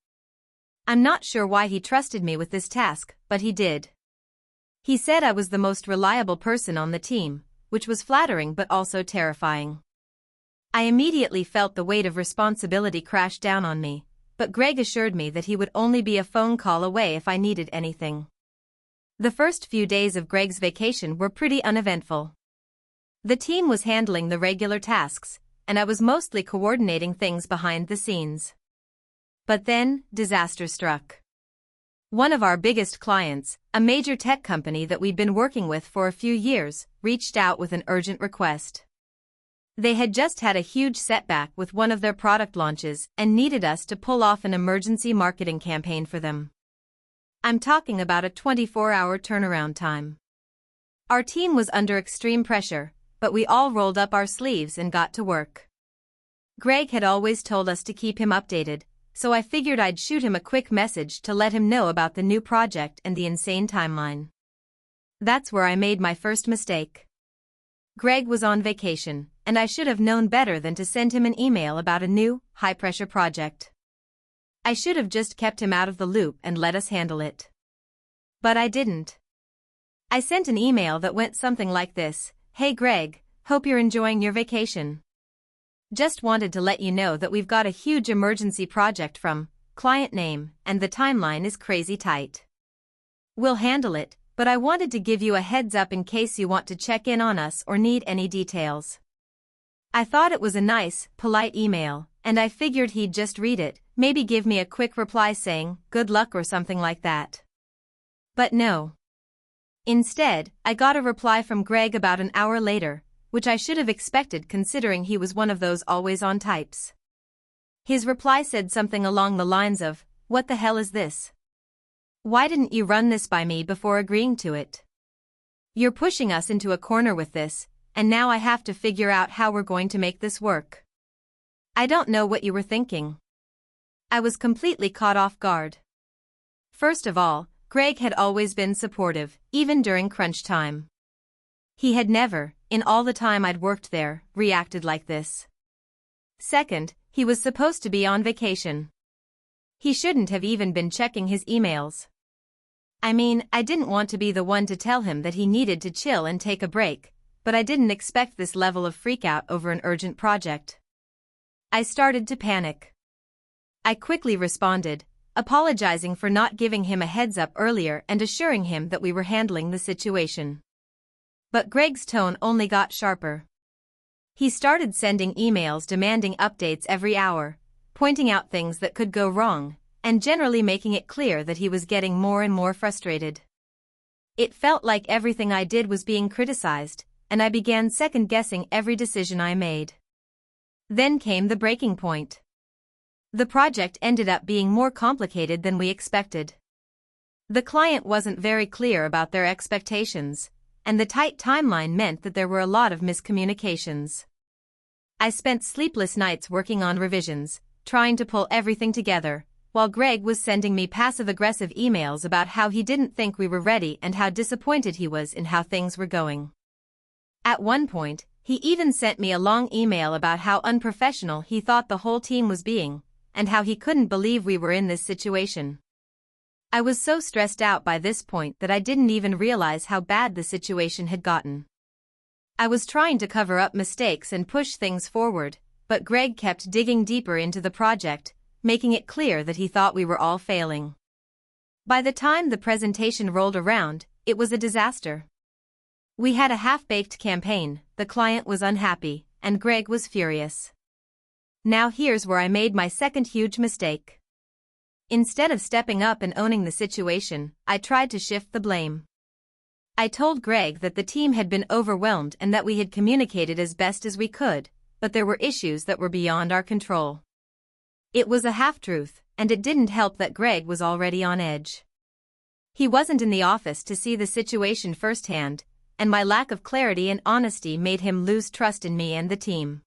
I'm not sure why he trusted me with this task, but he did. He said I was the most reliable person on the team, which was flattering but also terrifying. I immediately felt the weight of responsibility crash down on me, but Greg assured me that he would only be a phone call away if I needed anything. The first few days of Greg's vacation were pretty uneventful. The team was handling the regular tasks, and I was mostly coordinating things behind the scenes. But then, disaster struck. One of our biggest clients, a major tech company that we'd been working with for a few years, reached out with an urgent request. They had just had a huge setback with one of their product launches and needed us to pull off an emergency marketing campaign for them. I'm talking about a 24-hour turnaround time. Our team was under extreme pressure, but we all rolled up our sleeves and got to work. Greg had always told us to keep him updated, so I figured I'd shoot him a quick message to let him know about the new project and the insane timeline. That's where I made my first mistake. Greg was on vacation, and I should have known better than to send him an email about a new, high-pressure project. I should have just kept him out of the loop and let us handle it. But I didn't. I sent an email that went something like this: "Hey Greg, hope you're enjoying your vacation. Just wanted to let you know that we've got a huge emergency project from, client name, and the timeline is crazy tight. We'll handle it, but I wanted to give you a heads up in case you want to check in on us or need any details." I thought it was a nice, polite email, and I figured he'd just read it, maybe give me a quick reply saying, "Good luck" or something like that. But no. Instead, I got a reply from Greg about an hour later, which I should have expected considering he was one of those always-on types. His reply said something along the lines of, "What the hell is this? Why didn't you run this by me before agreeing to it? You're pushing us into a corner with this, and now I have to figure out how we're going to make this work. I don't know what you were thinking." I was completely caught off guard. First of all, Greg had always been supportive, even during crunch time. He had never, in all the time I'd worked there, reacted like this. Second, he was supposed to be on vacation. He shouldn't have even been checking his emails. I mean, I didn't want to be the one to tell him that he needed to chill and take a break, but I didn't expect this level of freakout over an urgent project. I started to panic. I quickly responded, apologizing for not giving him a heads up earlier and assuring him that we were handling the situation. But Greg's tone only got sharper. He started sending emails demanding updates every hour, pointing out things that could go wrong, and generally making it clear that he was getting more and more frustrated. It felt like everything I did was being criticized, and I began second-guessing every decision I made. Then came the breaking point. The project ended up being more complicated than we expected. The client wasn't very clear about their expectations, and the tight timeline meant that there were a lot of miscommunications. I spent sleepless nights working on revisions, trying to pull everything together, while Greg was sending me passive-aggressive emails about how he didn't think we were ready and how disappointed he was in how things were going. At one point, he even sent me a long email about how unprofessional he thought the whole team was being, and how he couldn't believe we were in this situation. I was so stressed out by this point that I didn't even realize how bad the situation had gotten. I was trying to cover up mistakes and push things forward, but Greg kept digging deeper into the project, making it clear that he thought we were all failing. By the time the presentation rolled around, it was a disaster. We had a half-baked campaign, the client was unhappy, and Greg was furious. Now here's where I made my second huge mistake. Instead of stepping up and owning the situation, I tried to shift the blame. I told Greg that the team had been overwhelmed and that we had communicated as best as we could, but there were issues that were beyond our control. It was a half-truth, and it didn't help that Greg was already on edge. He wasn't in the office to see the situation firsthand, and my lack of clarity and honesty made him lose trust in me and the team.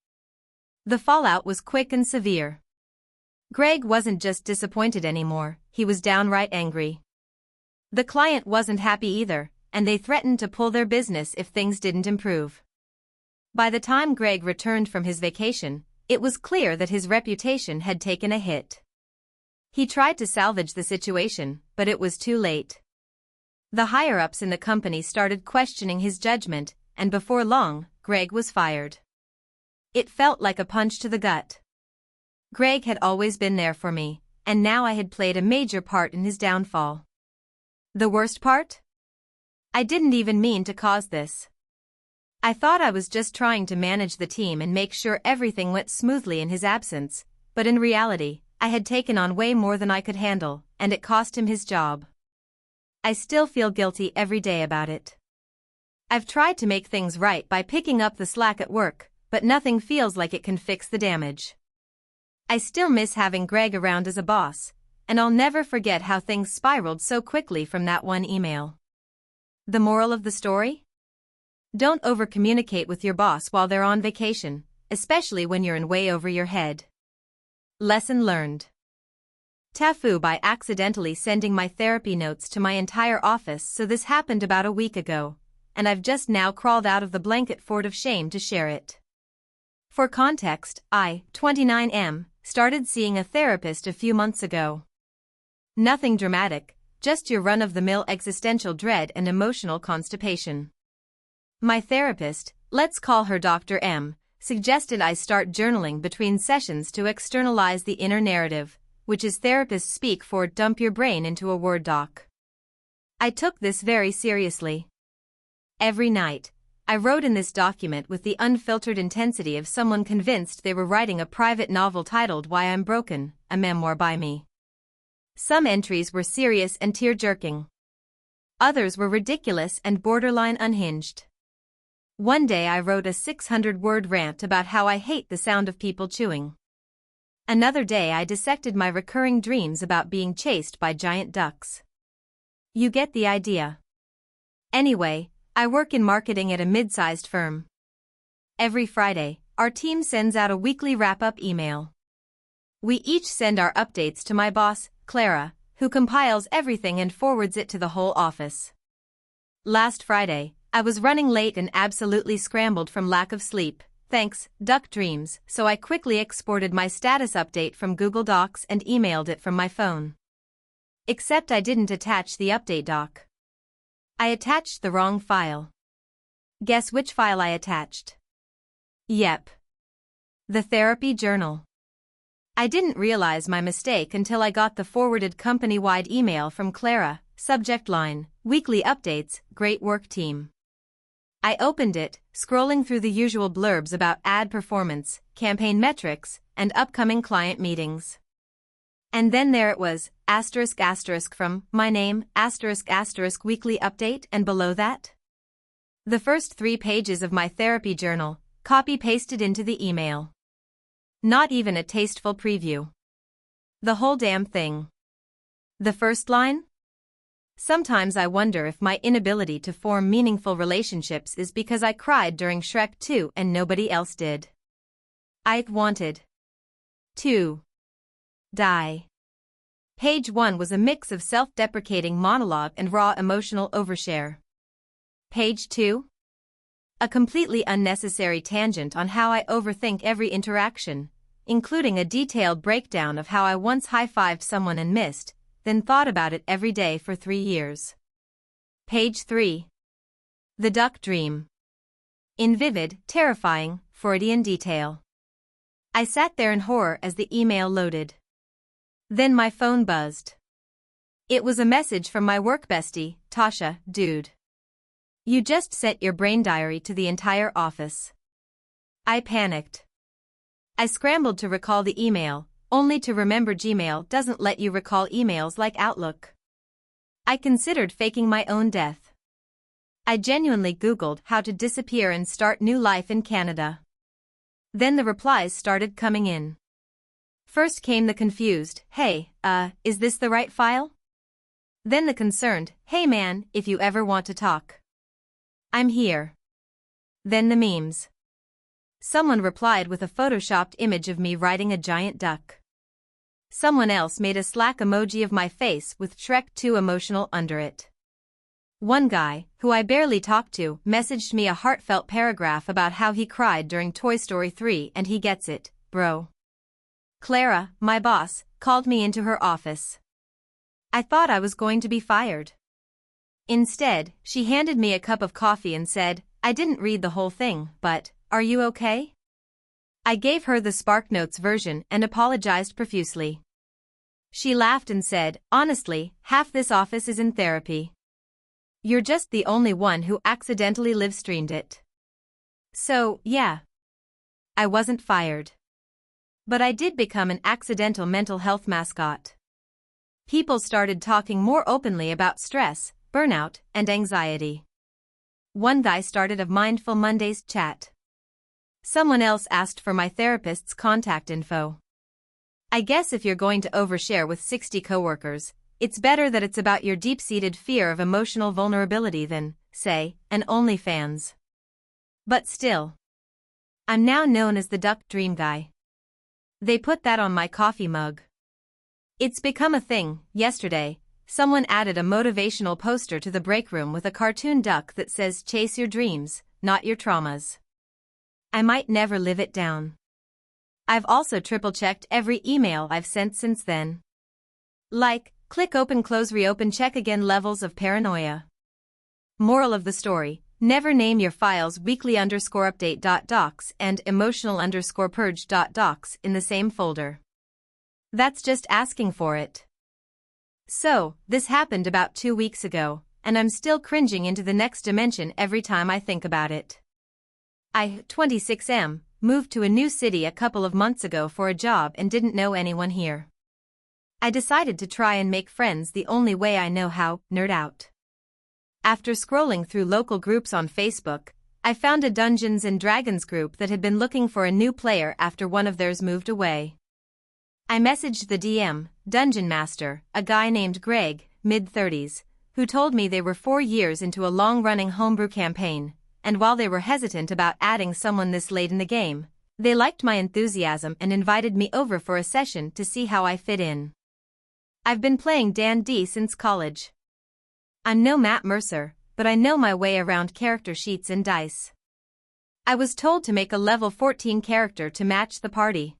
The fallout was quick and severe. Greg wasn't just disappointed anymore, he was downright angry. The client wasn't happy either, and they threatened to pull their business if things didn't improve. By the time Greg returned from his vacation, it was clear that his reputation had taken a hit. He tried to salvage the situation, but it was too late. The higher-ups in the company started questioning his judgment, and before long, Greg was fired. It felt like a punch to the gut. Greg had always been there for me, and now I had played a major part in his downfall. The worst part? I didn't even mean to cause this. I thought I was just trying to manage the team and make sure everything went smoothly in his absence, but in reality, I had taken on way more than I could handle, and it cost him his job. I still feel guilty every day about it. I've tried to make things right by picking up the slack at work, but nothing feels like it can fix the damage. I still miss having Greg around as a boss, and I'll never forget how things spiraled so quickly from that one email. The moral of the story? Don't over-communicate with your boss while they're on vacation, especially when you're in way over your head. Lesson learned. TIFU by accidentally sending my therapy notes to my entire office, so this happened about a week ago, and I've just now crawled out of the blanket fort of shame to share it. For context, I, 29M, started seeing a therapist a few months ago. Nothing dramatic, just your run-of-the-mill existential dread and emotional constipation. My therapist, let's call her Dr. M, suggested I start journaling between sessions to externalize the inner narrative, which is therapists speak for dump your brain into a Word doc. I took this very seriously. Every night, I wrote in this document with the unfiltered intensity of someone convinced they were writing a private novel titled Why I'm Broken, a memoir by me. Some entries were serious and tear-jerking. Others were ridiculous and borderline unhinged. One day I wrote a 600-word rant about how I hate the sound of people chewing. Another day I dissected my recurring dreams about being chased by giant ducks. You get the idea. Anyway, I work in marketing at a mid-sized firm. Every Friday, our team sends out a weekly wrap-up email. We each send our updates to my boss, Clara, who compiles everything and forwards it to the whole office. Last Friday, I was running late and absolutely scrambled from lack of sleep, thanks, Duck Dreams, so I quickly exported my status update from Google Docs and emailed it from my phone. Except I didn't attach the update doc. I attached the wrong file. Guess which file I attached? Yep. The therapy journal. I didn't realize my mistake until I got the forwarded company-wide email from Clara, subject line, weekly updates, great work team. I opened it, scrolling through the usual blurbs about ad performance, campaign metrics, and upcoming client meetings. And then there it was, asterisk asterisk from, my name, asterisk asterisk weekly update, and below that? The first 3 pages of my therapy journal, copy-pasted into the email. Not even a tasteful preview. The whole damn thing. The first line? Sometimes I wonder if my inability to form meaningful relationships is because I cried during Shrek 2 and nobody else did. I wanted to die. Page 1 was a mix of self-deprecating monologue and raw emotional overshare. Page 2? A completely unnecessary tangent on how I overthink every interaction, including a detailed breakdown of how I once high-fived someone and missed, then thought about it every day for 3 years. Page 3. The Duck Dream. In vivid, terrifying, Freudian detail. I sat there in horror as the email loaded. Then my phone buzzed. It was a message from my work bestie, Tasha, dude. You just sent your brain diary to the entire office. I panicked. I scrambled to recall the email, only to remember Gmail doesn't let you recall emails like Outlook. I considered faking my own death. I genuinely Googled how to disappear and start new life in Canada. Then the replies started coming in. First came the confused, hey, is this the right file? Then the concerned, hey man, if you ever want to talk. I'm here. Then the memes. Someone replied with a photoshopped image of me riding a giant duck. Someone else made a Slack emoji of my face with Shrek 2 emotional under it. One guy, who I barely talked to, messaged me a heartfelt paragraph about how he cried during Toy Story 3 and he gets it, bro. Clara, my boss, called me into her office. I thought I was going to be fired. Instead, she handed me a cup of coffee and said, I didn't read the whole thing, but, are you okay? I gave her the SparkNotes version and apologized profusely. She laughed and said, honestly, half this office is in therapy. You're just the only one who accidentally live-streamed it. So, yeah. I wasn't fired. But I did become an accidental mental health mascot. People started talking more openly about stress, burnout, and anxiety. One guy started a Mindful Mondays chat. Someone else asked for my therapist's contact info. I guess if you're going to overshare with 60 coworkers, it's better that it's about your deep-seated fear of emotional vulnerability than, say, an OnlyFans. But still. I'm now known as the Duck Dream Guy. They put that on my coffee mug. It's become a thing. Yesterday, someone added a motivational poster to the break room with a cartoon duck that says chase your dreams, not your traumas. I might never live it down. I've also triple-checked every email I've sent since then. Like, click open close reopen check again levels of paranoia. Moral of the story, never name your files weekly_update.docs and emotional_purge.docs in the same folder. That's just asking for it. So, this happened about 2 weeks ago, and I'm still cringing into the next dimension every time I think about it. I, 26M, moved to a new city a couple of months ago for a job and didn't know anyone here. I decided to try and make friends the only way I know how, nerd out. After scrolling through local groups on Facebook, I found a Dungeons & Dragons group that had been looking for a new player after one of theirs moved away. I messaged the DM, Dungeon Master, a guy named Greg, mid-30s, who told me they were 4 years into a long-running homebrew campaign, and while they were hesitant about adding someone this late in the game, they liked my enthusiasm and invited me over for a session to see how I fit in. I've been playing D&D since college. I'm no Matt Mercer, but I know my way around character sheets and dice. I was told to make a level 14 character to match the party.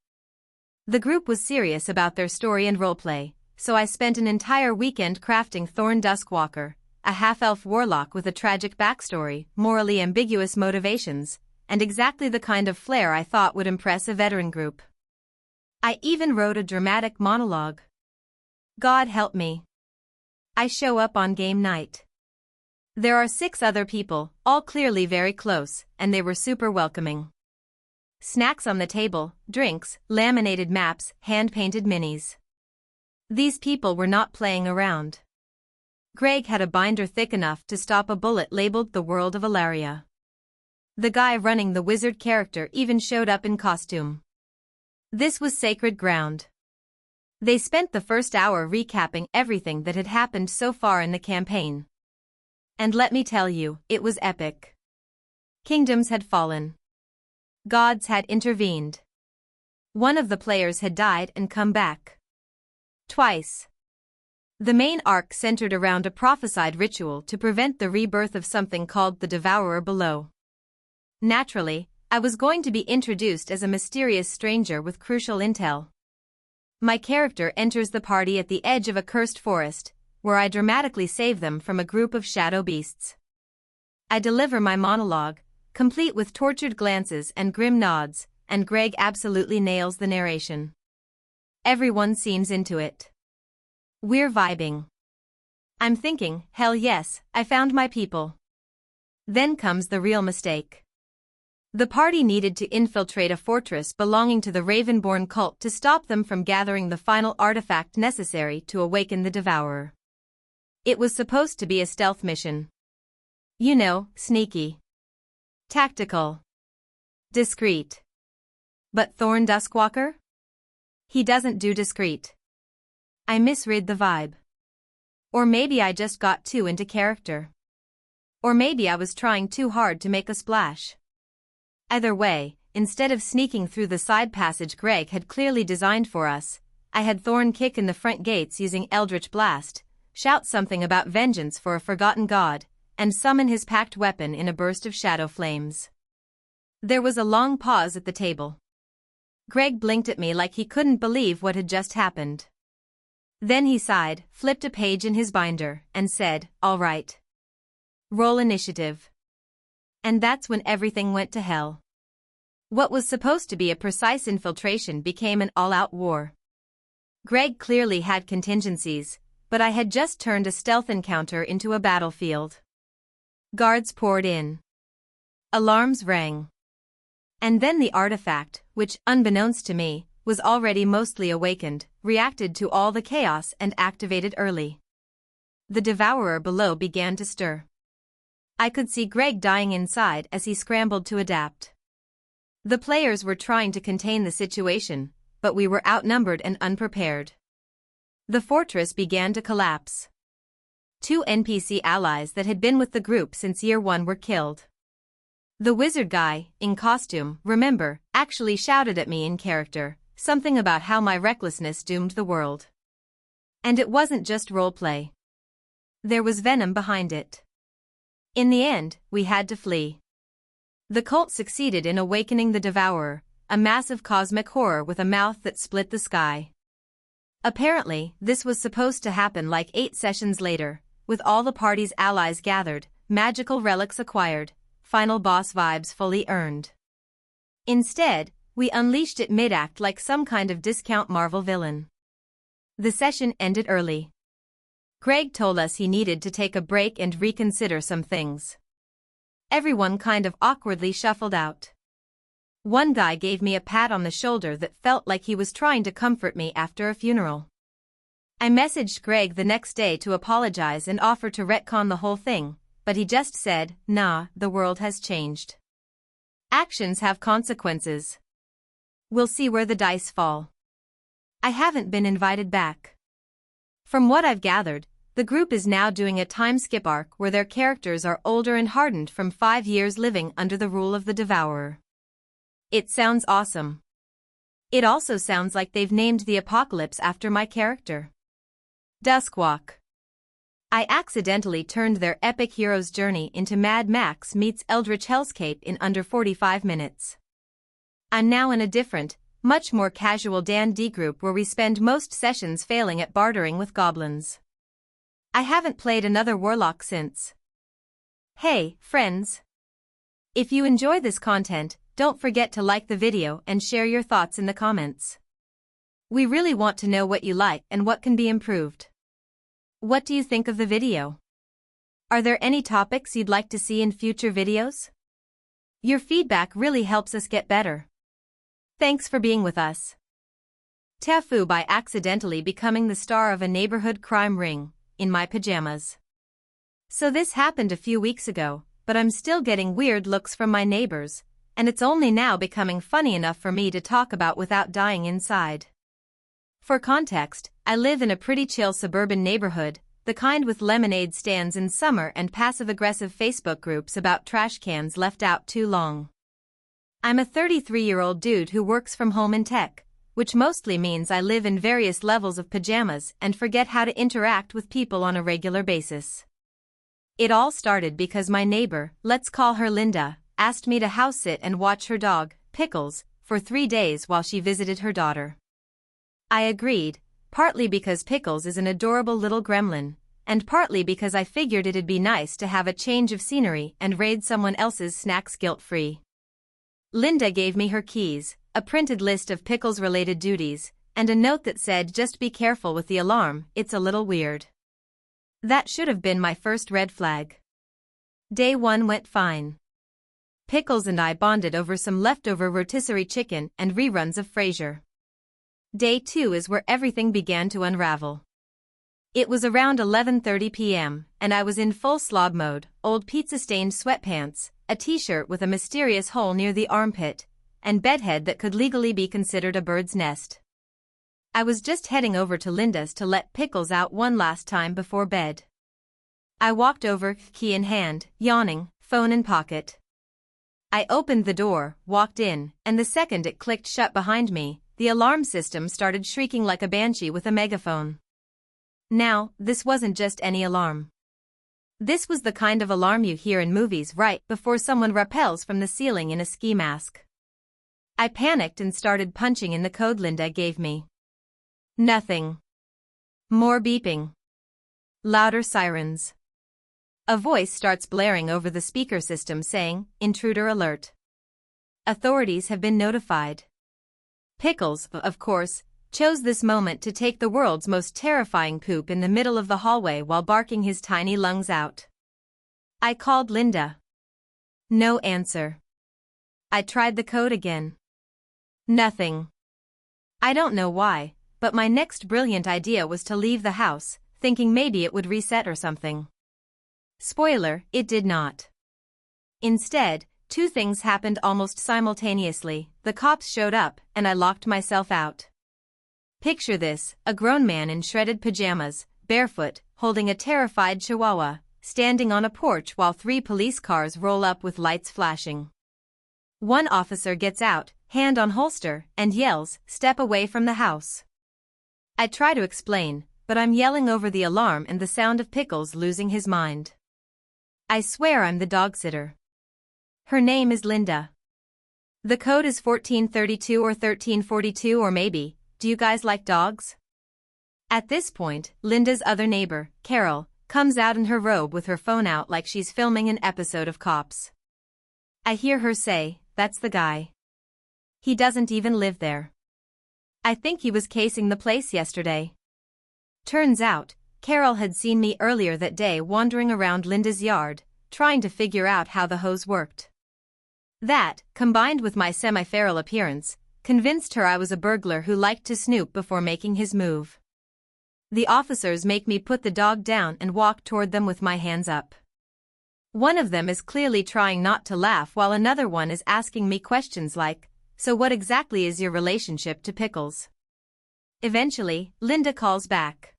The group was serious about their story and roleplay, so I spent an entire weekend crafting Thorn Duskwalker, a half-elf warlock with a tragic backstory, morally ambiguous motivations, and exactly the kind of flair I thought would impress a veteran group. I even wrote a dramatic monologue. God help me. I show up on game night. There are 6 other people, all clearly very close, and they were super welcoming. Snacks on the table, drinks, laminated maps, hand-painted minis. These people were not playing around. Greg had a binder thick enough to stop a bullet labeled The World of Ilaria. The guy running the wizard character even showed up in costume. This was sacred ground. They spent the first hour recapping everything that had happened so far in the campaign. And let me tell you, it was epic. Kingdoms had fallen. Gods had intervened. One of the players had died and come back. Twice. The main arc centered around a prophesied ritual to prevent the rebirth of something called the Devourer below. Naturally, I was going to be introduced as a mysterious stranger with crucial intel. My character enters the party at the edge of a cursed forest, where I dramatically save them from a group of shadow beasts. I deliver my monologue, complete with tortured glances and grim nods, and Greg absolutely nails the narration. Everyone seems into it. We're vibing. I'm thinking, hell yes, I found my people. Then comes the real mistake. The party needed to infiltrate a fortress belonging to the Ravenborn cult to stop them from gathering the final artifact necessary to awaken the Devourer. It was supposed to be a stealth mission. You know, sneaky. Tactical. Discreet. But Thorn Duskwalker? He doesn't do discreet. I misread the vibe. Or maybe I just got too into character. Or maybe I was trying too hard to make a splash. Either way, instead of sneaking through the side passage Greg had clearly designed for us, I had Thorn kick in the front gates using Eldritch Blast, shout something about vengeance for a forgotten god, and summon his packed weapon in a burst of shadow flames. There was a long pause at the table. Greg blinked at me like he couldn't believe what had just happened. Then he sighed, flipped a page in his binder, and said, "All right. Roll initiative." And that's when everything went to hell. What was supposed to be a precise infiltration became an all-out war. Greg clearly had contingencies, but I had just turned a stealth encounter into a battlefield. Guards poured in. Alarms rang. And then the artifact, which, unbeknownst to me, was already mostly awakened, reacted to all the chaos and activated early. The Devourer below began to stir. I could see Greg dying inside as he scrambled to adapt. The players were trying to contain the situation, but we were outnumbered and unprepared. The fortress began to collapse. 2 NPC allies that had been with the group since year 1 were killed. The wizard guy, in costume, remember, actually shouted at me in character, something about how my recklessness doomed the world. And it wasn't just roleplay. There was venom behind it. In the end, we had to flee. The cult succeeded in awakening the Devourer, a massive cosmic horror with a mouth that split the sky. Apparently, this was supposed to happen like 8 sessions later, with all the party's allies gathered, magical relics acquired, final boss vibes fully earned. Instead, we unleashed it mid-act like some kind of discount Marvel villain. The session ended early. Greg told us he needed to take a break and reconsider some things. Everyone kind of awkwardly shuffled out. One guy gave me a pat on the shoulder that felt like he was trying to comfort me after a funeral. I messaged Greg the next day to apologize and offer to retcon the whole thing, but he just said, "Nah, the world has changed. Actions have consequences. We'll see where the dice fall." I haven't been invited back. From what I've gathered, the group is now doing a time skip arc where their characters are older and hardened from 5 years living under the rule of the Devourer. It sounds awesome. It also sounds like they've named the apocalypse after my character. Duskwalk. I accidentally turned their epic hero's journey into Mad Max meets Eldritch Hellscape in under 45 minutes. I'm now in a different, much more casual D&D group where we spend most sessions failing at bartering with goblins. I haven't played another warlock since. Hey, friends! If you enjoy this content, don't forget to like the video and share your thoughts in the comments. We really want to know what you like and what can be improved. What do you think of the video? Are there any topics you'd like to see in future videos? Your feedback really helps us get better. Thanks for being with us. TIFU by accidentally becoming the star of a neighborhood crime ring, in my pajamas. So this happened a few weeks ago, but I'm still getting weird looks from my neighbors, and it's only now becoming funny enough for me to talk about without dying inside. For context, I live in a pretty chill suburban neighborhood, the kind with lemonade stands in summer and passive-aggressive Facebook groups about trash cans left out too long. I'm a 33-year-old dude who works from home in tech, which mostly means I live in various levels of pajamas and forget how to interact with people on a regular basis. It all started because my neighbor, let's call her Linda, asked me to house sit and watch her dog, Pickles, for 3 days while she visited her daughter. I agreed, partly because Pickles is an adorable little gremlin, and partly because I figured it'd be nice to have a change of scenery and raid someone else's snacks guilt-free. Linda gave me her keys, a printed list of Pickles-related duties, and a note that said just be careful with the alarm, it's a little weird. That should have been my first red flag. Day 1 went fine. Pickles and I bonded over some leftover rotisserie chicken and reruns of Frasier. Day 2 is where everything began to unravel. It was around 11:30 p.m., and I was in full slob mode, old pizza-stained sweatpants, a t-shirt with a mysterious hole near the armpit, and bedhead that could legally be considered a bird's nest. I was just heading over to Linda's to let Pickles out one last time before bed. I walked over, key in hand, yawning, phone in pocket. I opened the door, walked in, and the second it clicked shut behind me, the alarm system started shrieking like a banshee with a megaphone. Now, this wasn't just any alarm. This was the kind of alarm you hear in movies right before someone rappels from the ceiling in a ski mask. I panicked and started punching in the code Linda gave me. Nothing. More beeping. Louder sirens. A voice starts blaring over the speaker system saying, "Intruder alert. Authorities have been notified." Pickles, of course, chose this moment to take the world's most terrifying poop in the middle of the hallway while barking his tiny lungs out. I called Linda. No answer. I tried the code again. Nothing. I don't know why, but my next brilliant idea was to leave the house, thinking maybe it would reset or something. Spoiler, it did not. Instead, 2 things happened almost simultaneously. The cops showed up, and I locked myself out. Picture this, a grown man in shredded pajamas, barefoot, holding a terrified chihuahua, standing on a porch while 3 police cars roll up with lights flashing. One officer gets out, hand on holster, and yells, "Step away from the house." I try to explain, but I'm yelling over the alarm and the sound of Pickles losing his mind. I swear I'm the dog sitter. Her name is Linda. The code is 1432 or 1342 or maybe, do you guys like dogs? At this point, Linda's other neighbor, Carol, comes out in her robe with her phone out like she's filming an episode of Cops. I hear her say, "That's the guy. He doesn't even live there. I think he was casing the place yesterday." Turns out, Carol had seen me earlier that day wandering around Linda's yard, trying to figure out how the hose worked. That, combined with my semi-feral appearance, convinced her I was a burglar who liked to snoop before making his move. The officers make me put the dog down and walk toward them with my hands up. One of them is clearly trying not to laugh while another one is asking me questions like, "So what exactly is your relationship to Pickles?" Eventually, Linda calls back.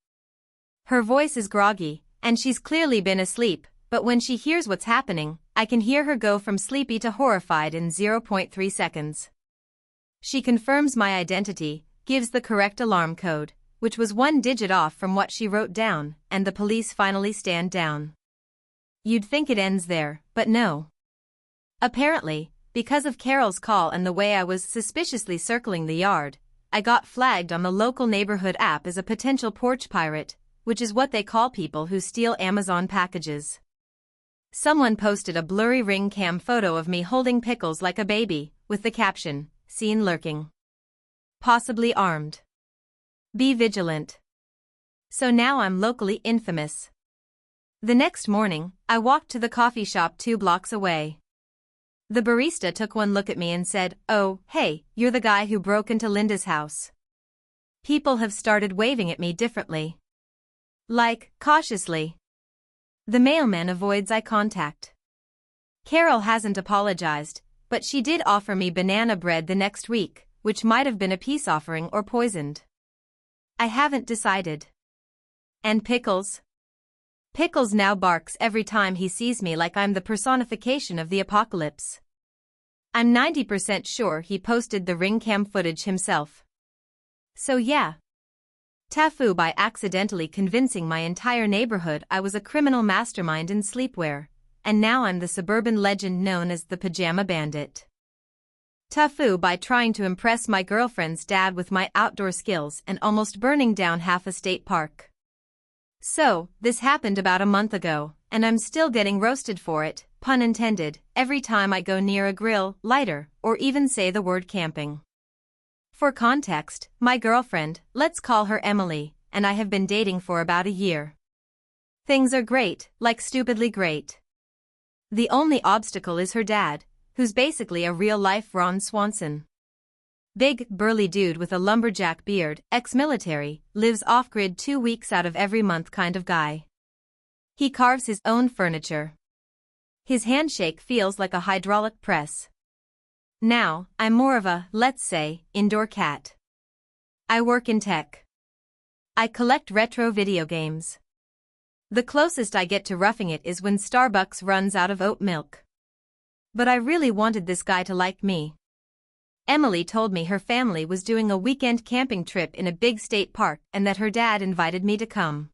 Her voice is groggy, and she's clearly been asleep, but when she hears what's happening, I can hear her go from sleepy to horrified in 0.3 seconds. She confirms my identity, gives the correct alarm code, which was one digit off from what she wrote down, and the police finally stand down. You'd think it ends there, but no. Apparently, because of Carol's call and the way I was suspiciously circling the yard, I got flagged on the local neighborhood app as a potential porch pirate, which is what they call people who steal Amazon packages. Someone posted a blurry ring cam photo of me holding pickles like a baby, with the caption, "Seen lurking. Possibly armed. Be vigilant." So now I'm locally infamous. The next morning, I walked to the coffee shop 2 blocks away. The barista took one look at me and said, "Oh, hey, you're the guy who broke into Linda's house." People have started waving at me differently. Like, cautiously. The mailman avoids eye contact. Carol hasn't apologized, but she did offer me banana bread the next week, which might have been a peace offering or poisoned. I haven't decided. And Pickles? Pickles now barks every time he sees me like I'm the personification of the apocalypse. I'm 90% sure he posted the ring cam footage himself. So yeah. TIFU by accidentally convincing my entire neighborhood I was a criminal mastermind in sleepwear, and now I'm the suburban legend known as the Pajama Bandit. TIFU by trying to impress my girlfriend's dad with my outdoor skills and almost burning down half a state park. So, this happened about a month ago, and I'm still getting roasted for it, pun intended, every time I go near a grill, lighter, or even say the word camping. For context, my girlfriend, let's call her Emily, and I have been dating for about a year. Things are great, like stupidly great. The only obstacle is her dad, who's basically a real-life Ron Swanson. Big, burly dude with a lumberjack beard, ex-military, lives off-grid 2 weeks out of every month kind of guy. He carves his own furniture. His handshake feels like a hydraulic press. Now, I'm more of a, let's say, indoor cat. I work in tech. I collect retro video games. The closest I get to roughing it is when Starbucks runs out of oat milk. But I really wanted this guy to like me. Emily told me her family was doing a weekend camping trip in a big state park and that her dad invited me to come.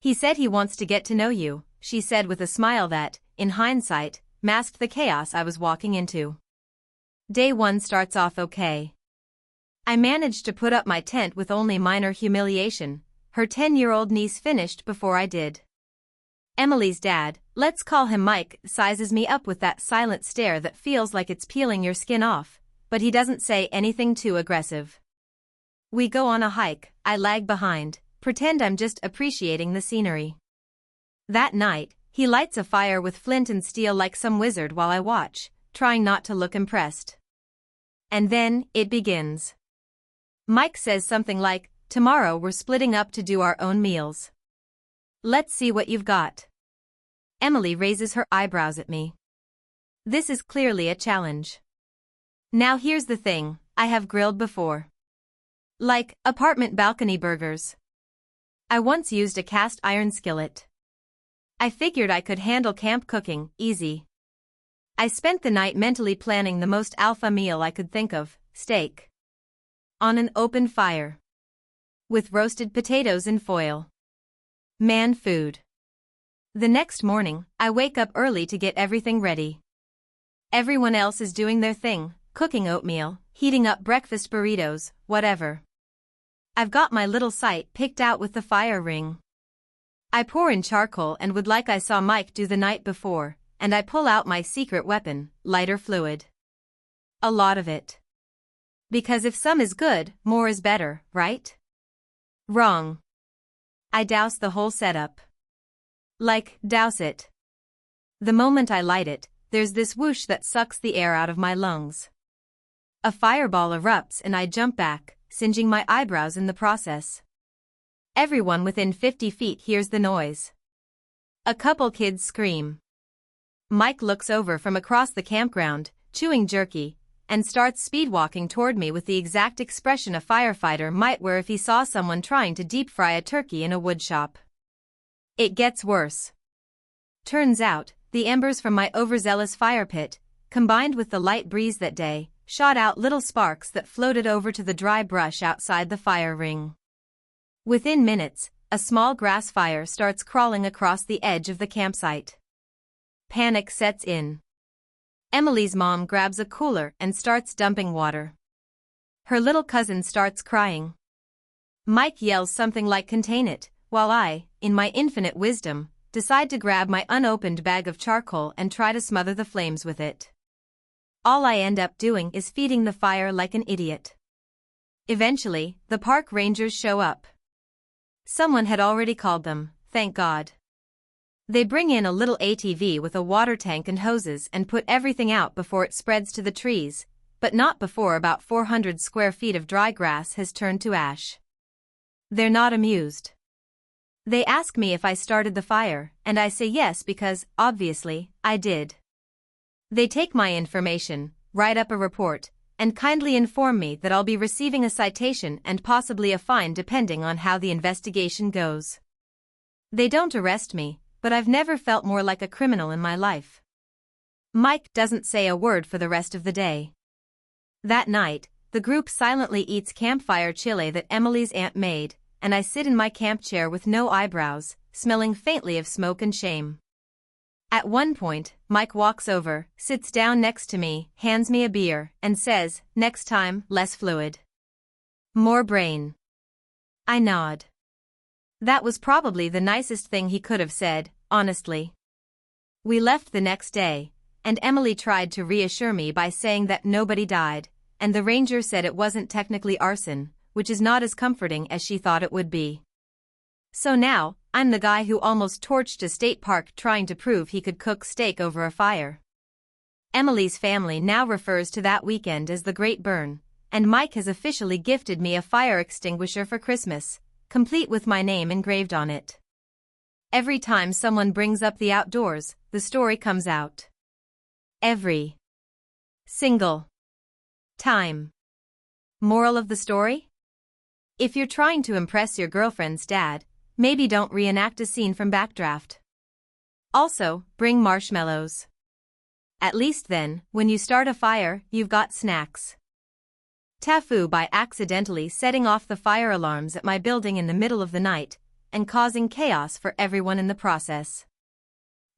He said he wants to get to know you, she said with a smile that, in hindsight, masked the chaos I was walking into. Day 1 starts off okay. I managed to put up my tent with only minor humiliation. Her 10-year-old niece finished before I did. Emily's dad, let's call him Mike, sizes me up with that silent stare that feels like it's peeling your skin off, but he doesn't say anything too aggressive. We go on a hike, I lag behind, pretend I'm just appreciating the scenery. That night, he lights a fire with flint and steel like some wizard while I watch, trying not to look impressed. And then, it begins. Mike says something like, "Tomorrow we're splitting up to do our own meals. Let's see what you've got." Emily raises her eyebrows at me. This is clearly a challenge. Now here's the thing, I have grilled before. Like, apartment balcony burgers. I once used a cast iron skillet. I figured I could handle camp cooking, easy. I spent the night mentally planning the most alpha meal I could think of, steak. On an open fire. With roasted potatoes in foil. Man food. The next morning, I wake up early to get everything ready. Everyone else is doing their thing, cooking oatmeal, heating up breakfast burritos, whatever. I've got my little site picked out with the fire ring. I pour in charcoal and wood like I saw Mike do the night before, and I pull out my secret weapon, lighter fluid. A lot of it. Because if some is good, more is better, right? Wrong. I douse the whole setup. Like, douse it. The moment I light it, there's this whoosh that sucks the air out of my lungs. A fireball erupts and I jump back, singeing my eyebrows in the process. Everyone within 50 feet hears the noise. A couple kids scream. Mike looks over from across the campground, chewing jerky, and starts speedwalking toward me with the exact expression a firefighter might wear if he saw someone trying to deep fry a turkey in a woodshop. It gets worse. Turns out, the embers from my overzealous fire pit, combined with the light breeze that day, shot out little sparks that floated over to the dry brush outside the fire ring. Within minutes, a small grass fire starts crawling across the edge of the campsite. Panic sets in. Emily's mom grabs a cooler and starts dumping water. Her little cousin starts crying. Mike yells something like "contain it," while I, in my infinite wisdom, decide to grab my unopened bag of charcoal and try to smother the flames with it. All I end up doing is feeding the fire like an idiot. Eventually, the park rangers show up. Someone had already called them, thank God. They bring in a little ATV with a water tank and hoses and put everything out before it spreads to the trees, but not before about 400 square feet of dry grass has turned to ash. They're not amused. They ask me if I started the fire, and I say yes because, obviously, I did. They take my information, write up a report, and kindly inform me that I'll be receiving a citation and possibly a fine depending on how the investigation goes. They don't arrest me, but I've never felt more like a criminal in my life. Mike doesn't say a word for the rest of the day. That night, the group silently eats campfire chili that Emily's aunt made, and I sit in my camp chair with no eyebrows, smelling faintly of smoke and shame. At one point, Mike walks over, sits down next to me, hands me a beer, and says, "Next time, less fluid. More brain." I nod. That was probably the nicest thing he could have said, honestly. We left the next day, and Emily tried to reassure me by saying that nobody died, and the ranger said it wasn't technically arson, which is not as comforting as she thought it would be. So now, I'm the guy who almost torched a state park trying to prove he could cook steak over a fire. Emily's family now refers to that weekend as the Great Burn, and Mike has officially gifted me a fire extinguisher for Christmas, complete with my name engraved on it. Every time someone brings up the outdoors, the story comes out. Every single time. Moral of the story? If you're trying to impress your girlfriend's dad, maybe don't reenact a scene from Backdraft. Also, bring marshmallows. At least then, when you start a fire, you've got snacks. TIFU by accidentally setting off the fire alarms at my building in the middle of the night, and causing chaos for everyone in the process.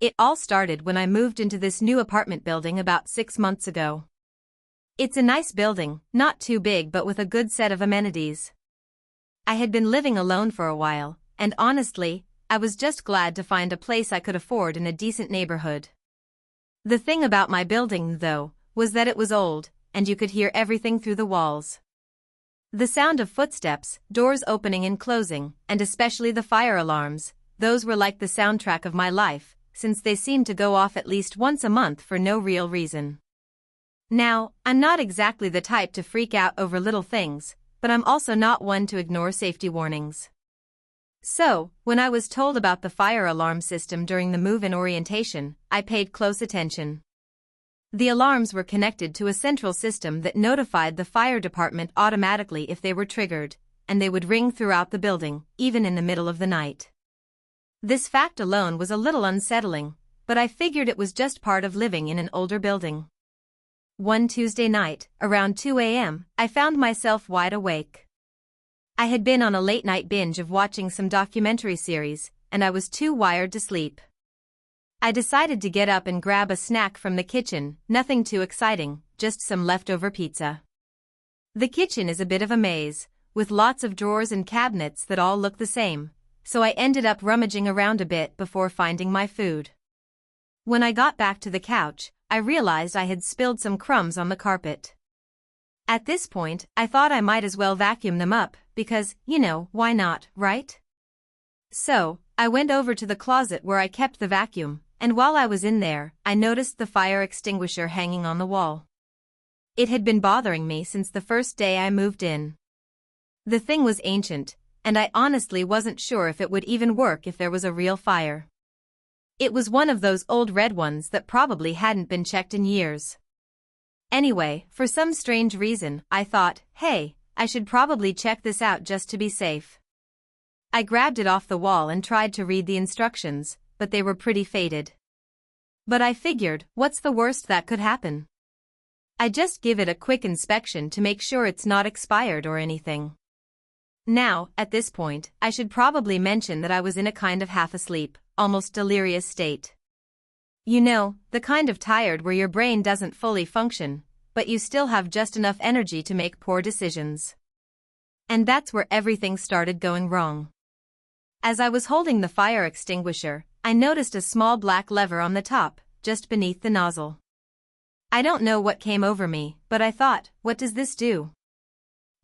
It all started when I moved into this new apartment building about 6 months ago. It's a nice building, not too big but with a good set of amenities. I had been living alone for a while, and honestly, I was just glad to find a place I could afford in a decent neighborhood. The thing about my building, though, was that it was old, and you could hear everything through the walls. The sound of footsteps, doors opening and closing, and especially the fire alarms, those were like the soundtrack of my life, since they seemed to go off at least once a month for no real reason. Now, I'm not exactly the type to freak out over little things, but I'm also not one to ignore safety warnings. So, when I was told about the fire alarm system during the move-in orientation, I paid close attention. The alarms were connected to a central system that notified the fire department automatically if they were triggered, and they would ring throughout the building, even in the middle of the night. This fact alone was a little unsettling, but I figured it was just part of living in an older building. One Tuesday night, around 2 a.m., I found myself wide awake. I had been on a late-night binge of watching some documentary series, and I was too wired to sleep. I decided to get up and grab a snack from the kitchen, nothing too exciting, just some leftover pizza. The kitchen is a bit of a maze, with lots of drawers and cabinets that all look the same, so I ended up rummaging around a bit before finding my food. When I got back to the couch, I realized I had spilled some crumbs on the carpet. At this point, I thought I might as well vacuum them up, because, why not, right? So, I went over to the closet where I kept the vacuum, and while I was in there, I noticed the fire extinguisher hanging on the wall. It had been bothering me since the first day I moved in. The thing was ancient, and I honestly wasn't sure if it would even work if there was a real fire. It was one of those old red ones that probably hadn't been checked in years. Anyway, for some strange reason, I thought, hey, I should probably check this out just to be safe. I grabbed it off the wall and tried to read the instructions, but they were pretty faded. But I figured, what's the worst that could happen? I just give it a quick inspection to make sure it's not expired or anything. Now, at this point, I should probably mention that I was in a kind of half-asleep, almost delirious state. You know, the kind of tired where your brain doesn't fully function, but you still have just enough energy to make poor decisions. And that's where everything started going wrong. As I was holding the fire extinguisher, I noticed a small black lever on the top, just beneath the nozzle. I don't know what came over me, but I thought, what does this do?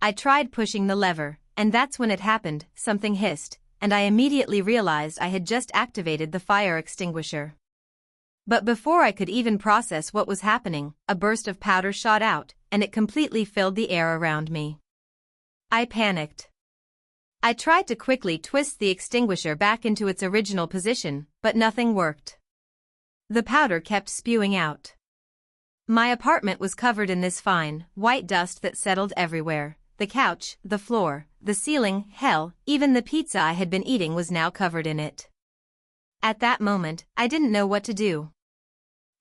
I tried pushing the lever, and that's when it happened, something hissed, and I immediately realized I had just activated the fire extinguisher. But before I could even process what was happening, a burst of powder shot out, and it completely filled the air around me. I panicked. I tried to quickly twist the extinguisher back into its original position, but nothing worked. The powder kept spewing out. My apartment was covered in this fine, white dust that settled everywhere. The couch, the floor, the ceiling, hell, even the pizza I had been eating was now covered in it. At that moment, I didn't know what to do.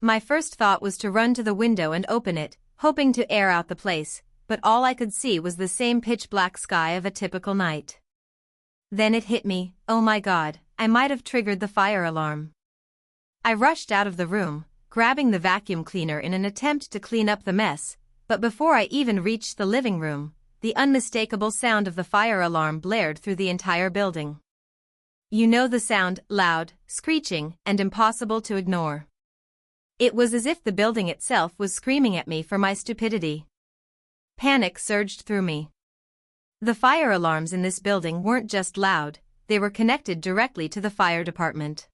My first thought was to run to the window and open it, hoping to air out the place, but all I could see was the same pitch-black sky of a typical night. Then it hit me, oh my God, I might have triggered the fire alarm. I rushed out of the room, grabbing the vacuum cleaner in an attempt to clean up the mess, but before I even reached the living room, the unmistakable sound of the fire alarm blared through the entire building. You know the sound, loud, screeching, and impossible to ignore. It was as if the building itself was screaming at me for my stupidity. Panic surged through me. The fire alarms in this building weren't just loud, they were connected directly to the fire department.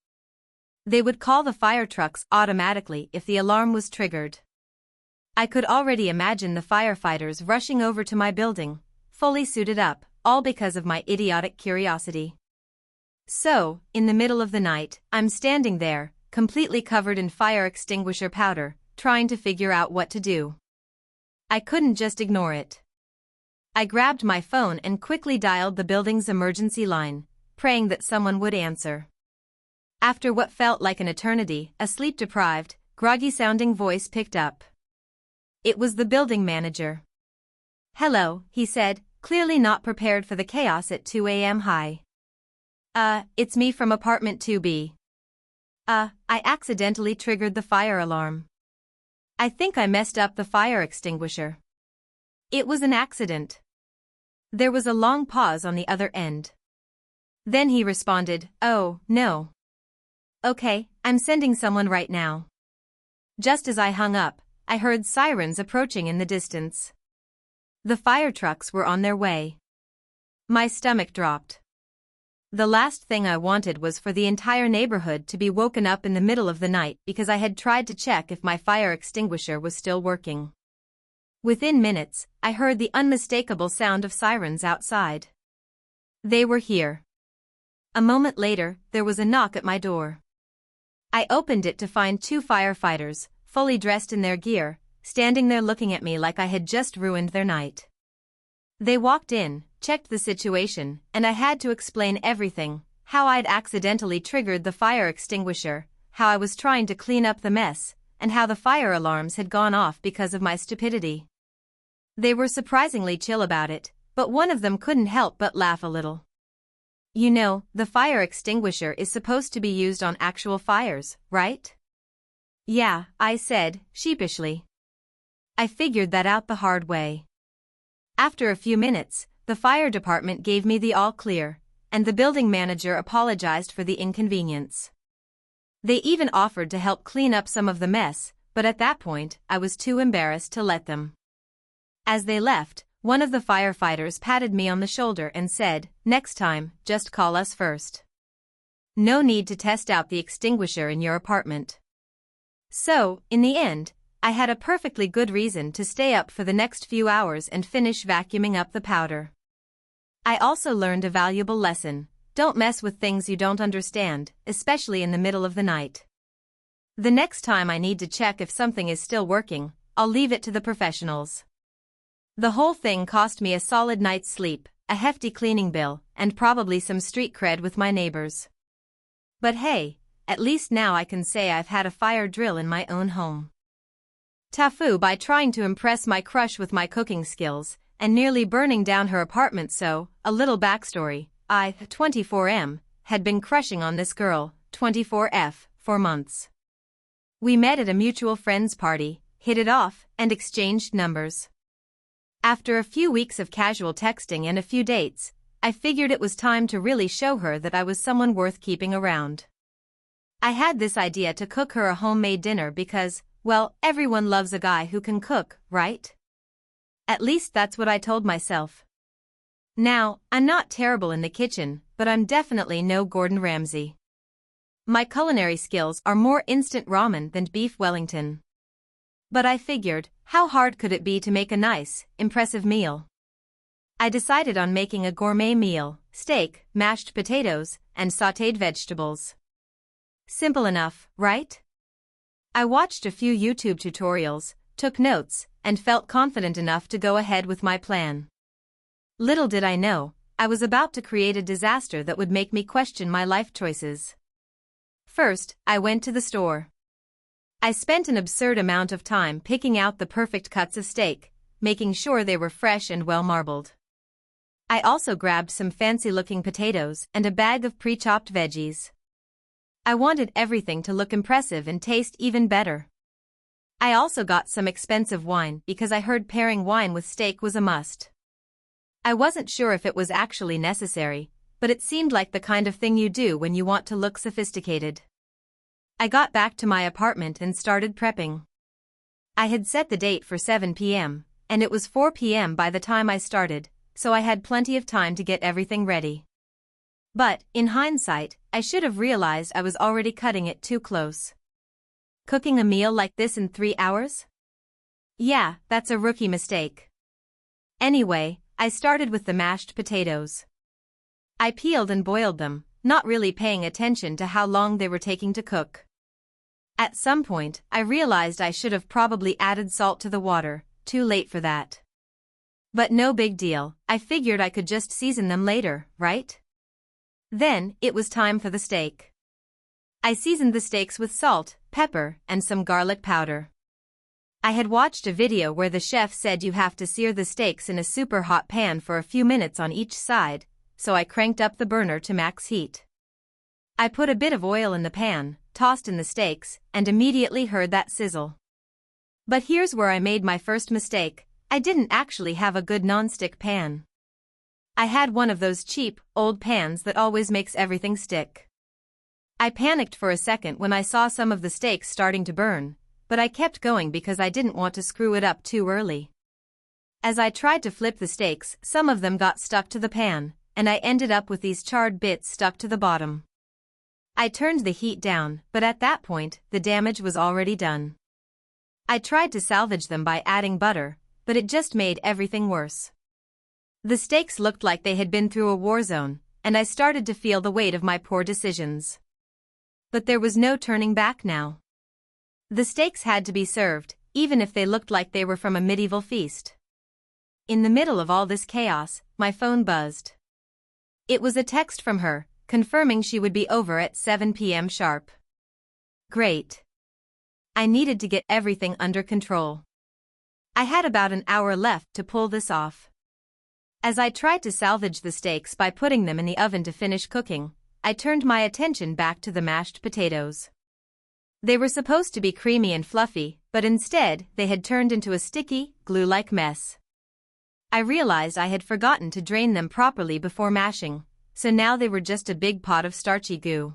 They would call the fire trucks automatically if the alarm was triggered. I could already imagine the firefighters rushing over to my building, fully suited up, all because of my idiotic curiosity. So, in the middle of the night, I'm standing there, completely covered in fire extinguisher powder, trying to figure out what to do. I couldn't just ignore it. I grabbed my phone and quickly dialed the building's emergency line, praying that someone would answer. After what felt like an eternity, a sleep-deprived, groggy-sounding voice picked up. It was the building manager. "Hello," he said, clearly not prepared for the chaos at 2 a.m. Hi. It's me from apartment 2B. I accidentally triggered the fire alarm. I think I messed up the fire extinguisher. It was an accident." There was a long pause on the other end. Then he responded, "Oh, no. Okay, I'm sending someone right now." Just as I hung up, I heard sirens approaching in the distance. The fire trucks were on their way. My stomach dropped. The last thing I wanted was for the entire neighborhood to be woken up in the middle of the night because I had tried to check if my fire extinguisher was still working. Within minutes, I heard the unmistakable sound of sirens outside. They were here. A moment later, there was a knock at my door. I opened it to find two firefighters, fully dressed in their gear, standing there looking at me like I had just ruined their night. They walked in, checked the situation, and I had to explain everything: how I'd accidentally triggered the fire extinguisher, how I was trying to clean up the mess, and how the fire alarms had gone off because of my stupidity. They were surprisingly chill about it, but one of them couldn't help but laugh a little. "You know, the fire extinguisher is supposed to be used on actual fires, right?" "Yeah," I said, sheepishly. I figured that out the hard way. After a few minutes, the fire department gave me the all clear, and the building manager apologized for the inconvenience. They even offered to help clean up some of the mess, but at that point, I was too embarrassed to let them. As they left, one of the firefighters patted me on the shoulder and said, "Next time, just call us first. No need to test out the extinguisher in your apartment." So, in the end, I had a perfectly good reason to stay up for the next few hours and finish vacuuming up the powder. I also learned a valuable lesson: don't mess with things you don't understand, especially in the middle of the night. The next time I need to check if something is still working, I'll leave it to the professionals. The whole thing cost me a solid night's sleep, a hefty cleaning bill, and probably some street cred with my neighbors. But hey, at least now I can say I've had a fire drill in my own home. TIFU by trying to impress my crush with my cooking skills, and nearly burning down her apartment. So, a little backstory, I, 24M, had been crushing on this girl, 24F, for months. We met at a mutual friend's party, hit it off, and exchanged numbers. After a few weeks of casual texting and a few dates, I figured it was time to really show her that I was someone worth keeping around. I had this idea to cook her a homemade dinner because, well, everyone loves a guy who can cook, right? At least that's what I told myself. Now, I'm not terrible in the kitchen, but I'm definitely no Gordon Ramsay. My culinary skills are more instant ramen than beef Wellington. But I figured, how hard could it be to make a nice, impressive meal? I decided on making a gourmet meal: steak, mashed potatoes, and sautéed vegetables. Simple enough, right? I watched a few YouTube tutorials, took notes, and felt confident enough to go ahead with my plan. Little did I know, I was about to create a disaster that would make me question my life choices. First, I went to the store. I spent an absurd amount of time picking out the perfect cuts of steak, making sure they were fresh and well marbled. I also grabbed some fancy-looking potatoes and a bag of pre-chopped veggies. I wanted everything to look impressive and taste even better. I also got some expensive wine because I heard pairing wine with steak was a must. I wasn't sure if it was actually necessary, but it seemed like the kind of thing you do when you want to look sophisticated. I got back to my apartment and started prepping. I had set the date for 7 p.m., and it was 4 p.m. by the time I started, so I had plenty of time to get everything ready. But, in hindsight, I should have realized I was already cutting it too close. Cooking a meal like this in 3 hours? Yeah, that's a rookie mistake. Anyway, I started with the mashed potatoes. I peeled and boiled them, not really paying attention to how long they were taking to cook. At some point, I realized I should have probably added salt to the water, too late for that. But no big deal, I figured I could just season them later, right? Then, it was time for the steak. I seasoned the steaks with salt, pepper, and some garlic powder. I had watched a video where the chef said you have to sear the steaks in a super hot pan for a few minutes on each side, so I cranked up the burner to max heat. I put a bit of oil in the pan, tossed in the steaks, and immediately heard that sizzle. But here's where I made my first mistake: I didn't actually have a good non-stick pan. I had one of those cheap, old pans that always makes everything stick. I panicked for a second when I saw some of the steaks starting to burn, but I kept going because I didn't want to screw it up too early. As I tried to flip the steaks, some of them got stuck to the pan, and I ended up with these charred bits stuck to the bottom. I turned the heat down, but at that point, the damage was already done. I tried to salvage them by adding butter, but it just made everything worse. The steaks looked like they had been through a war zone, and I started to feel the weight of my poor decisions. But there was no turning back now. The steaks had to be served, even if they looked like they were from a medieval feast. In the middle of all this chaos, my phone buzzed. It was a text from her, confirming she would be over at 7 p.m. sharp. Great. I needed to get everything under control. I had about an hour left to pull this off. As I tried to salvage the steaks by putting them in the oven to finish cooking, I turned my attention back to the mashed potatoes. They were supposed to be creamy and fluffy, but instead, they had turned into a sticky, glue-like mess. I realized I had forgotten to drain them properly before mashing, so now they were just a big pot of starchy goo.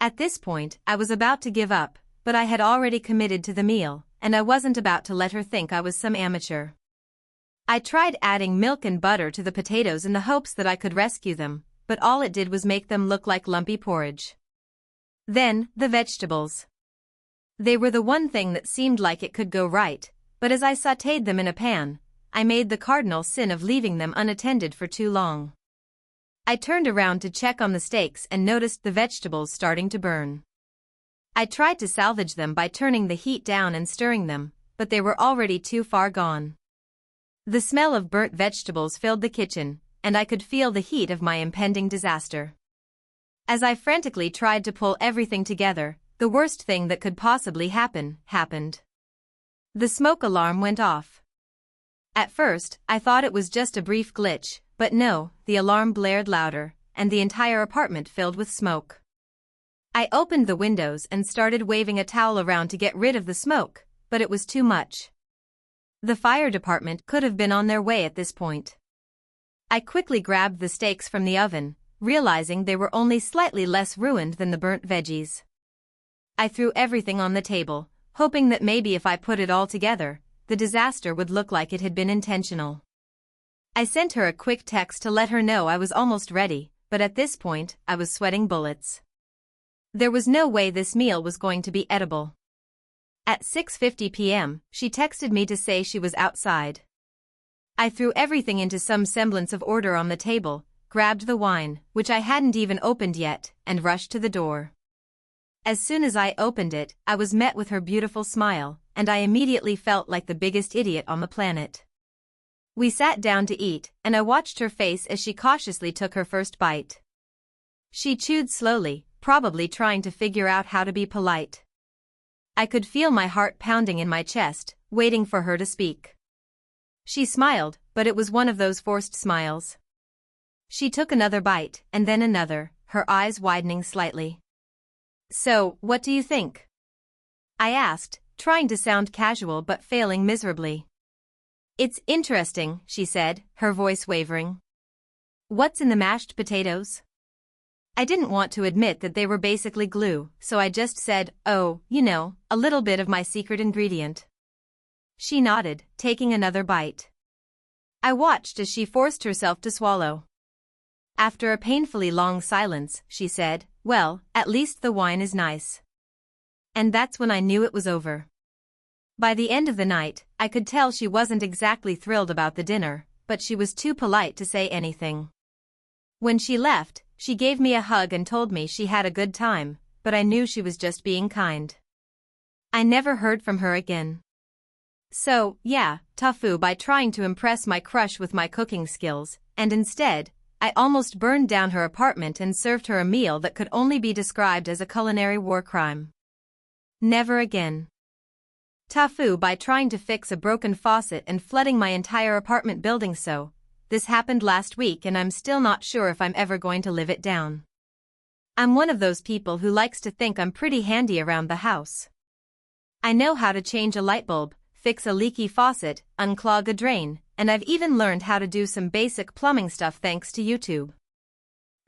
At this point, I was about to give up, but I had already committed to the meal, and I wasn't about to let her think I was some amateur. I tried adding milk and butter to the potatoes in the hopes that I could rescue them, but all it did was make them look like lumpy porridge. Then, the vegetables. They were the one thing that seemed like it could go right, but as I sautéed them in a pan, I made the cardinal sin of leaving them unattended for too long. I turned around to check on the steaks and noticed the vegetables starting to burn. I tried to salvage them by turning the heat down and stirring them, but they were already too far gone. The smell of burnt vegetables filled the kitchen, and I could feel the heat of my impending disaster. As I frantically tried to pull everything together, the worst thing that could possibly happen, happened. The smoke alarm went off. At first, I thought it was just a brief glitch, but no, the alarm blared louder, and the entire apartment filled with smoke. I opened the windows and started waving a towel around to get rid of the smoke, but it was too much. The fire department could have been on their way at this point. I quickly grabbed the steaks from the oven, realizing they were only slightly less ruined than the burnt veggies. I threw everything on the table, hoping that maybe if I put it all together, the disaster would look like it had been intentional. I sent her a quick text to let her know I was almost ready, but at this point, I was sweating bullets. There was no way this meal was going to be edible. At 6:50 p.m., she texted me to say she was outside. I threw everything into some semblance of order on the table, grabbed the wine, which I hadn't even opened yet, and rushed to the door. As soon as I opened it, I was met with her beautiful smile, and I immediately felt like the biggest idiot on the planet. We sat down to eat, and I watched her face as she cautiously took her first bite. She chewed slowly, probably trying to figure out how to be polite. I could feel my heart pounding in my chest, waiting for her to speak. She smiled, but it was one of those forced smiles. She took another bite, and then another, her eyes widening slightly. "So, what do you think?" I asked, trying to sound casual but failing miserably. "It's interesting," she said, her voice wavering. "What's in the mashed potatoes?" I didn't want to admit that they were basically glue, so I just said, "Oh, you know, a little bit of my secret ingredient." She nodded, taking another bite. I watched as she forced herself to swallow. After a painfully long silence, she said, "Well, at least the wine is nice." And that's when I knew it was over. By the end of the night, I could tell she wasn't exactly thrilled about the dinner, but she was too polite to say anything. When she left, she gave me a hug and told me she had a good time, but I knew she was just being kind. I never heard from her again. So, yeah, TIFU by trying to impress my crush with my cooking skills, and instead, I almost burned down her apartment and served her a meal that could only be described as a culinary war crime. Never again. TIFU by trying to fix a broken faucet and flooding my entire apartment building. So, this happened last week and I'm still not sure if I'm ever going to live it down. I'm one of those people who likes to think I'm pretty handy around the house. I know how to change a light bulb, fix a leaky faucet, unclog a drain, and I've even learned how to do some basic plumbing stuff thanks to YouTube.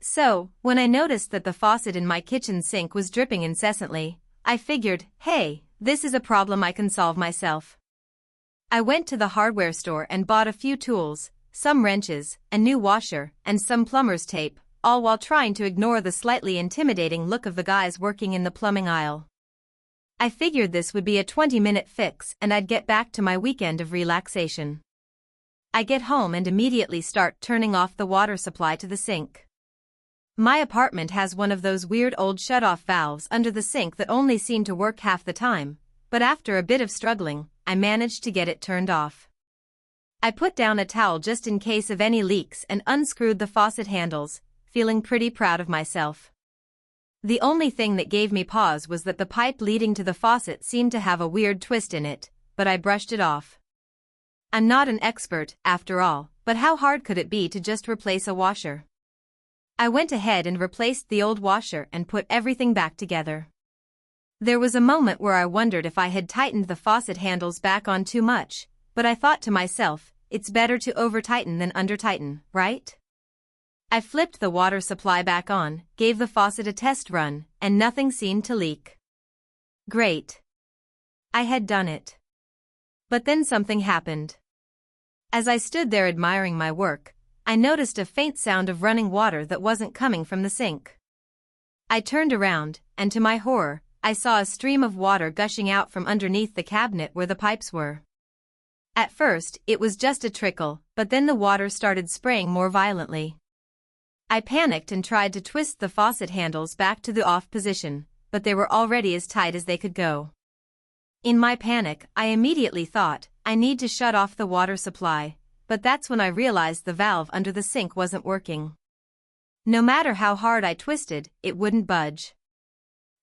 So, when I noticed that the faucet in my kitchen sink was dripping incessantly, I figured, hey, this is a problem I can solve myself. I went to the hardware store and bought a few tools, some wrenches, a new washer, and some plumber's tape, all while trying to ignore the slightly intimidating look of the guys working in the plumbing aisle. I figured this would be a 20-minute fix and I'd get back to my weekend of relaxation. I get home and immediately start turning off the water supply to the sink. My apartment has one of those weird old shut-off valves under the sink that only seem to work half the time, but after a bit of struggling, I managed to get it turned off. I put down a towel just in case of any leaks and unscrewed the faucet handles, feeling pretty proud of myself. The only thing that gave me pause was that the pipe leading to the faucet seemed to have a weird twist in it, but I brushed it off. I'm not an expert, after all, but how hard could it be to just replace a washer? I went ahead and replaced the old washer and put everything back together. There was a moment where I wondered if I had tightened the faucet handles back on too much, but I thought to myself, it's better to over-tighten than under-tighten, right? I flipped the water supply back on, gave the faucet a test run, and nothing seemed to leak. Great. I had done it. But then something happened. As I stood there admiring my work, I noticed a faint sound of running water that wasn't coming from the sink. I turned around, and to my horror, I saw a stream of water gushing out from underneath the cabinet where the pipes were. At first, it was just a trickle, but then the water started spraying more violently. I panicked and tried to twist the faucet handles back to the off position, but they were already as tight as they could go. In my panic, I immediately thought, I need to shut off the water supply, but that's when I realized the valve under the sink wasn't working. No matter how hard I twisted, it wouldn't budge.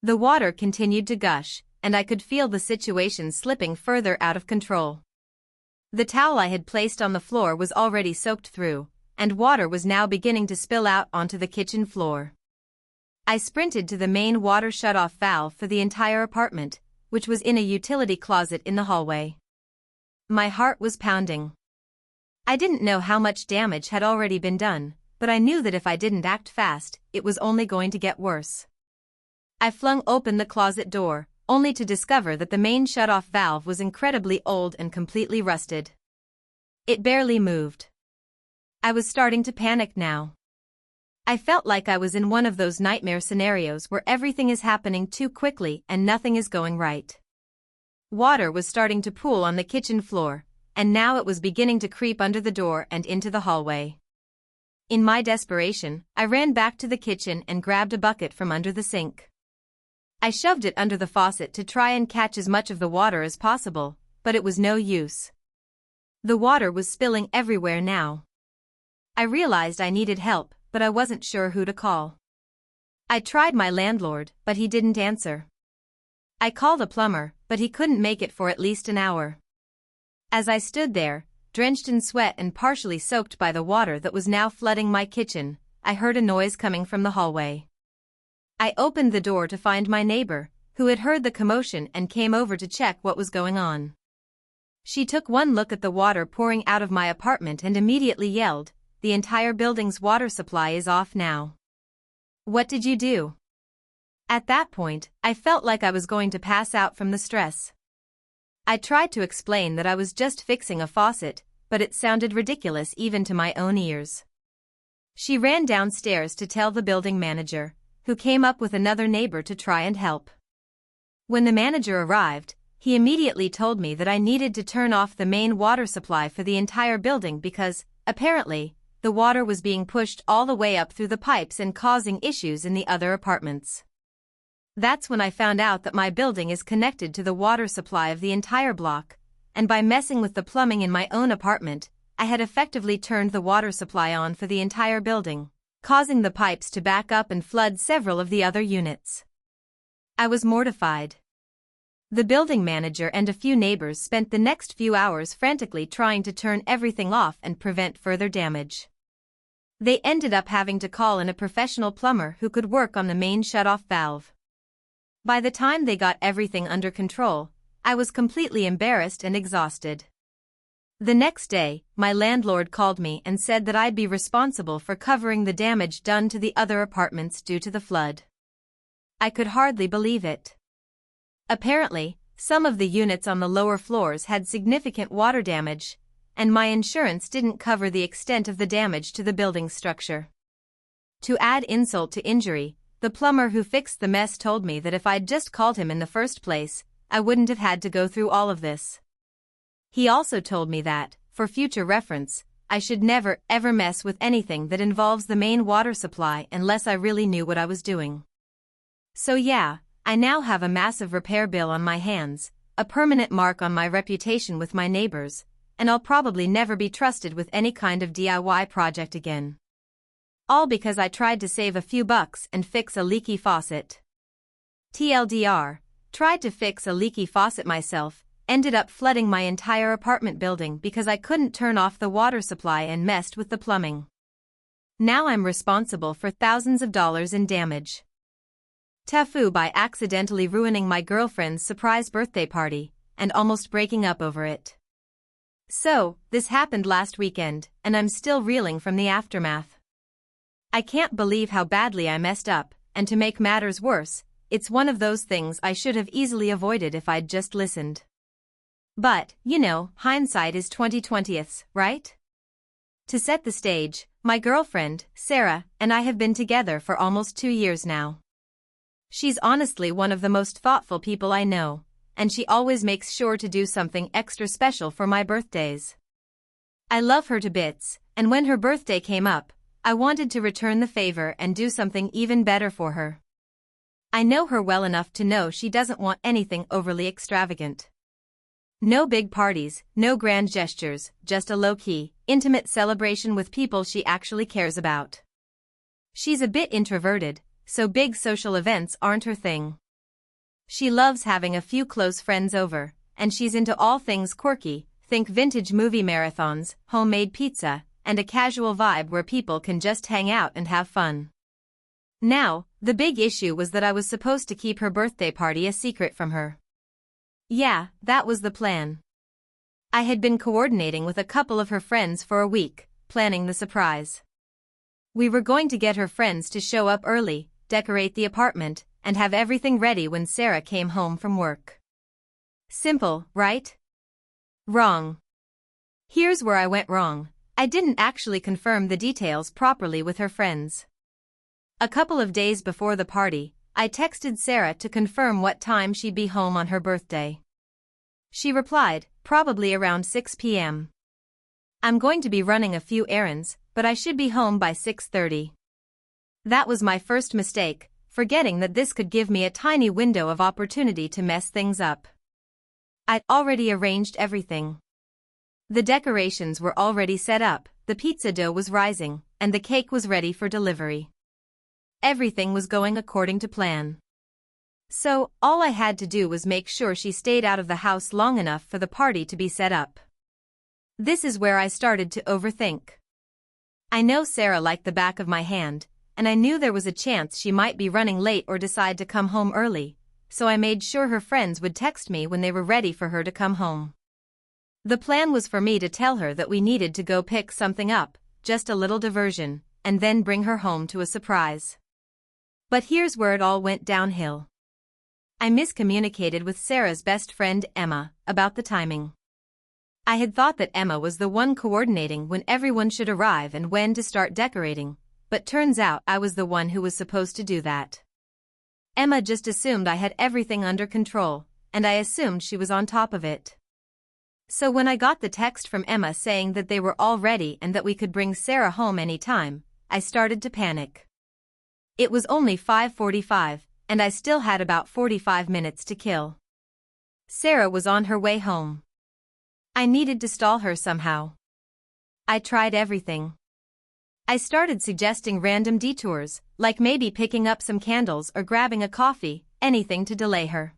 The water continued to gush, and I could feel the situation slipping further out of control. The towel I had placed on the floor was already soaked through, and water was now beginning to spill out onto the kitchen floor. I sprinted to the main water shutoff valve for the entire apartment, which was in a utility closet in the hallway. My heart was pounding. I didn't know how much damage had already been done, but I knew that if I didn't act fast, it was only going to get worse. I flung open the closet door, only to discover that the main shutoff valve was incredibly old and completely rusted. It barely moved. I was starting to panic now. I felt like I was in one of those nightmare scenarios where everything is happening too quickly and nothing is going right. Water was starting to pool on the kitchen floor, and now it was beginning to creep under the door and into the hallway. In my desperation, I ran back to the kitchen and grabbed a bucket from under the sink. I shoved it under the faucet to try and catch as much of the water as possible, but it was no use. The water was spilling everywhere now. I realized I needed help, but I wasn't sure who to call. I tried my landlord, but he didn't answer. I called a plumber, but he couldn't make it for at least an hour. As I stood there, drenched in sweat and partially soaked by the water that was now flooding my kitchen, I heard a noise coming from the hallway. I opened the door to find my neighbor, who had heard the commotion and came over to check what was going on. She took one look at the water pouring out of my apartment and immediately yelled, "The entire building's water supply is off now. What did you do?" At that point, I felt like I was going to pass out from the stress. I tried to explain that I was just fixing a faucet, but it sounded ridiculous even to my own ears. She ran downstairs to tell the building manager, who came up with another neighbor to try and help. When the manager arrived, he immediately told me that I needed to turn off the main water supply for the entire building because, apparently, the water was being pushed all the way up through the pipes and causing issues in the other apartments. That's when I found out that my building is connected to the water supply of the entire block, and by messing with the plumbing in my own apartment, I had effectively turned the water supply on for the entire building, causing the pipes to back up and flood several of the other units. I was mortified. The building manager and a few neighbors spent the next few hours frantically trying to turn everything off and prevent further damage. They ended up having to call in a professional plumber who could work on the main shutoff valve. By the time they got everything under control, I was completely embarrassed and exhausted. The next day, my landlord called me and said that I'd be responsible for covering the damage done to the other apartments due to the flood. I could hardly believe it. Apparently, some of the units on the lower floors had significant water damage, and my insurance didn't cover the extent of the damage to the building structure. To add insult to injury, the plumber who fixed the mess told me that if I'd just called him in the first place, I wouldn't have had to go through all of this. He also told me that, for future reference, I should never ever mess with anything that involves the main water supply unless I really knew what I was doing. So yeah, I now have a massive repair bill on my hands, a permanent mark on my reputation with my neighbors, and I'll probably never be trusted with any kind of DIY project again. All because I tried to save a few bucks and fix a leaky faucet. TLDR, tried to fix a leaky faucet myself, ended up flooding my entire apartment building because I couldn't turn off the water supply and messed with the plumbing. Now I'm responsible for thousands of dollars in damage. TIFU by accidentally ruining my girlfriend's surprise birthday party, and almost breaking up over it. So, this happened last weekend, and I'm still reeling from the aftermath. I can't believe how badly I messed up, and to make matters worse, it's one of those things I should have easily avoided if I'd just listened. But, you know, hindsight is 20/20, right? To set the stage, my girlfriend, Sarah, and I have been together for almost 2 years now. She's honestly one of the most thoughtful people I know, and she always makes sure to do something extra special for my birthdays. I love her to bits, and when her birthday came up, I wanted to return the favor and do something even better for her. I know her well enough to know she doesn't want anything overly extravagant. No big parties, no grand gestures, just a low-key, intimate celebration with people she actually cares about. She's a bit introverted, so big social events aren't her thing. She loves having a few close friends over, and she's into all things quirky, think vintage movie marathons, homemade pizza, and a casual vibe where people can just hang out and have fun. Now, the big issue was that I was supposed to keep her birthday party a secret from her. Yeah, that was the plan. I had been coordinating with a couple of her friends for a week, planning the surprise. We were going to get her friends to show up early, decorate the apartment, and have everything ready when Sarah came home from work. Simple, right? Wrong. Here's where I went wrong. I didn't actually confirm the details properly with her friends. A couple of days before the party, I texted Sarah to confirm what time she'd be home on her birthday. She replied, probably around 6 p.m. I'm going to be running a few errands, but I should be home by 6:30. That was my first mistake, forgetting that this could give me a tiny window of opportunity to mess things up. I'd already arranged everything. The decorations were already set up, the pizza dough was rising, and the cake was ready for delivery. Everything was going according to plan. So, all I had to do was make sure she stayed out of the house long enough for the party to be set up. This is where I started to overthink. I know Sarah like the back of my hand, and I knew there was a chance she might be running late or decide to come home early, so I made sure her friends would text me when they were ready for her to come home. The plan was for me to tell her that we needed to go pick something up, just a little diversion, and then bring her home to a surprise. But here's where it all went downhill. I miscommunicated with Sarah's best friend Emma about the timing. I had thought that Emma was the one coordinating when everyone should arrive and when to start decorating, but turns out I was the one who was supposed to do that. Emma just assumed I had everything under control, and I assumed she was on top of it. So when I got the text from Emma saying that they were all ready and that we could bring Sarah home anytime, I started to panic. It was only 5:45, and I still had about 45 minutes to kill. Sarah was on her way home. I needed to stall her somehow. I tried everything. I started suggesting random detours, like maybe picking up some candles or grabbing a coffee, anything to delay her.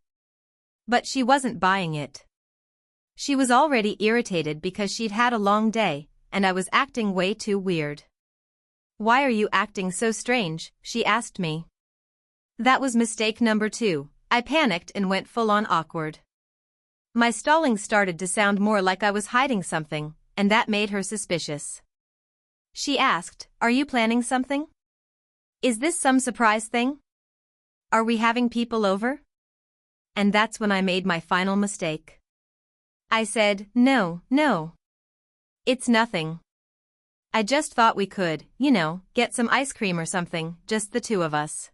But she wasn't buying it. She was already irritated because she'd had a long day, and I was acting way too weird. "Why are you acting so strange?" she asked me. That was mistake number 2. I panicked and went full-on awkward. My stalling started to sound more like I was hiding something, and that made her suspicious. She asked, "Are you planning something? Is this some surprise thing? Are we having people over?" And that's when I made my final mistake. I said, No. It's nothing. I just thought we could, get some ice cream or something, just the two of us."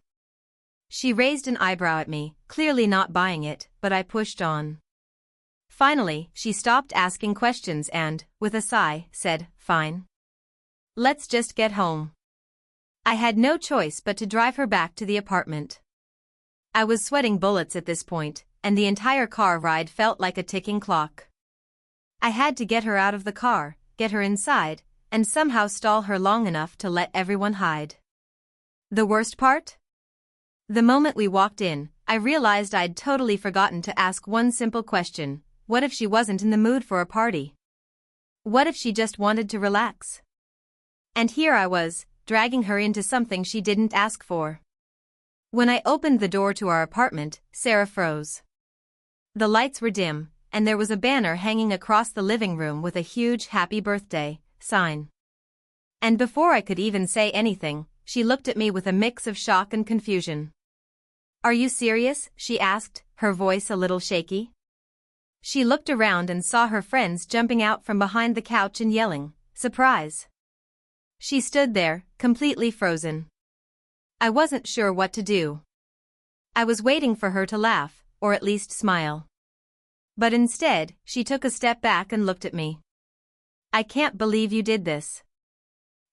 She raised an eyebrow at me, clearly not buying it, but I pushed on. Finally, she stopped asking questions and, with a sigh, said, "Fine. Let's just get home." I had no choice but to drive her back to the apartment. I was sweating bullets at this point, and the entire car ride felt like a ticking clock. I had to get her out of the car, get her inside, and somehow stall her long enough to let everyone hide. The worst part? The moment we walked in, I realized I'd totally forgotten to ask one simple question: what if she wasn't in the mood for a party? What if she just wanted to relax? And here I was, dragging her into something she didn't ask for. When I opened the door to our apartment, Sarah froze. The lights were dim, and there was a banner hanging across the living room with a huge "Happy Birthday" sign. And before I could even say anything, she looked at me with a mix of shock and confusion. "Are you serious?" she asked, her voice a little shaky. She looked around and saw her friends jumping out from behind the couch and yelling, "Surprise!" She stood there, completely frozen. I wasn't sure what to do. I was waiting for her to laugh, or at least smile. But instead, she took a step back and looked at me. "I can't believe you did this."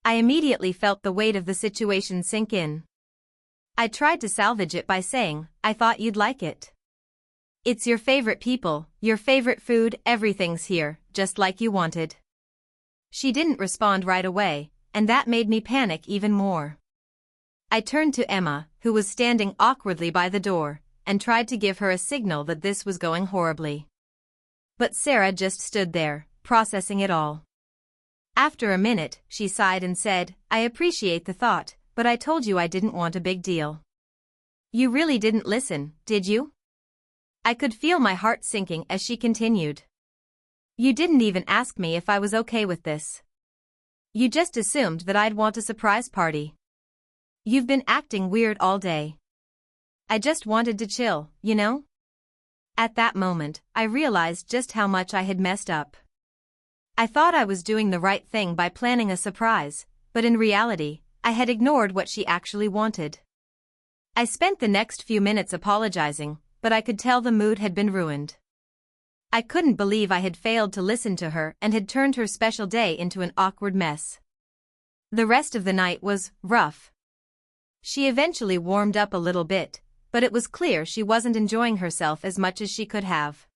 I immediately felt the weight of the situation sink in. I tried to salvage it by saying, "I thought you'd like it. It's your favorite people, your favorite food, everything's here, just like you wanted." She didn't respond right away, and that made me panic even more. I turned to Emma, who was standing awkwardly by the door, and tried to give her a signal that this was going horribly. But Sarah just stood there, processing it all. After a minute, she sighed and said, "I appreciate the thought, but I told you I didn't want a big deal." "You really didn't listen, did you?" I could feel my heart sinking as she continued. "You didn't even ask me if I was okay with this. You just assumed that I'd want a surprise party. You've been acting weird all day. I just wanted to chill, you know?" At that moment, I realized just how much I had messed up. I thought I was doing the right thing by planning a surprise, but in reality, I had ignored what she actually wanted. I spent the next few minutes apologizing, but I could tell the mood had been ruined. I couldn't believe I had failed to listen to her and had turned her special day into an awkward mess. The rest of the night was rough. She eventually warmed up a little bit, but it was clear she wasn't enjoying herself as much as she could have.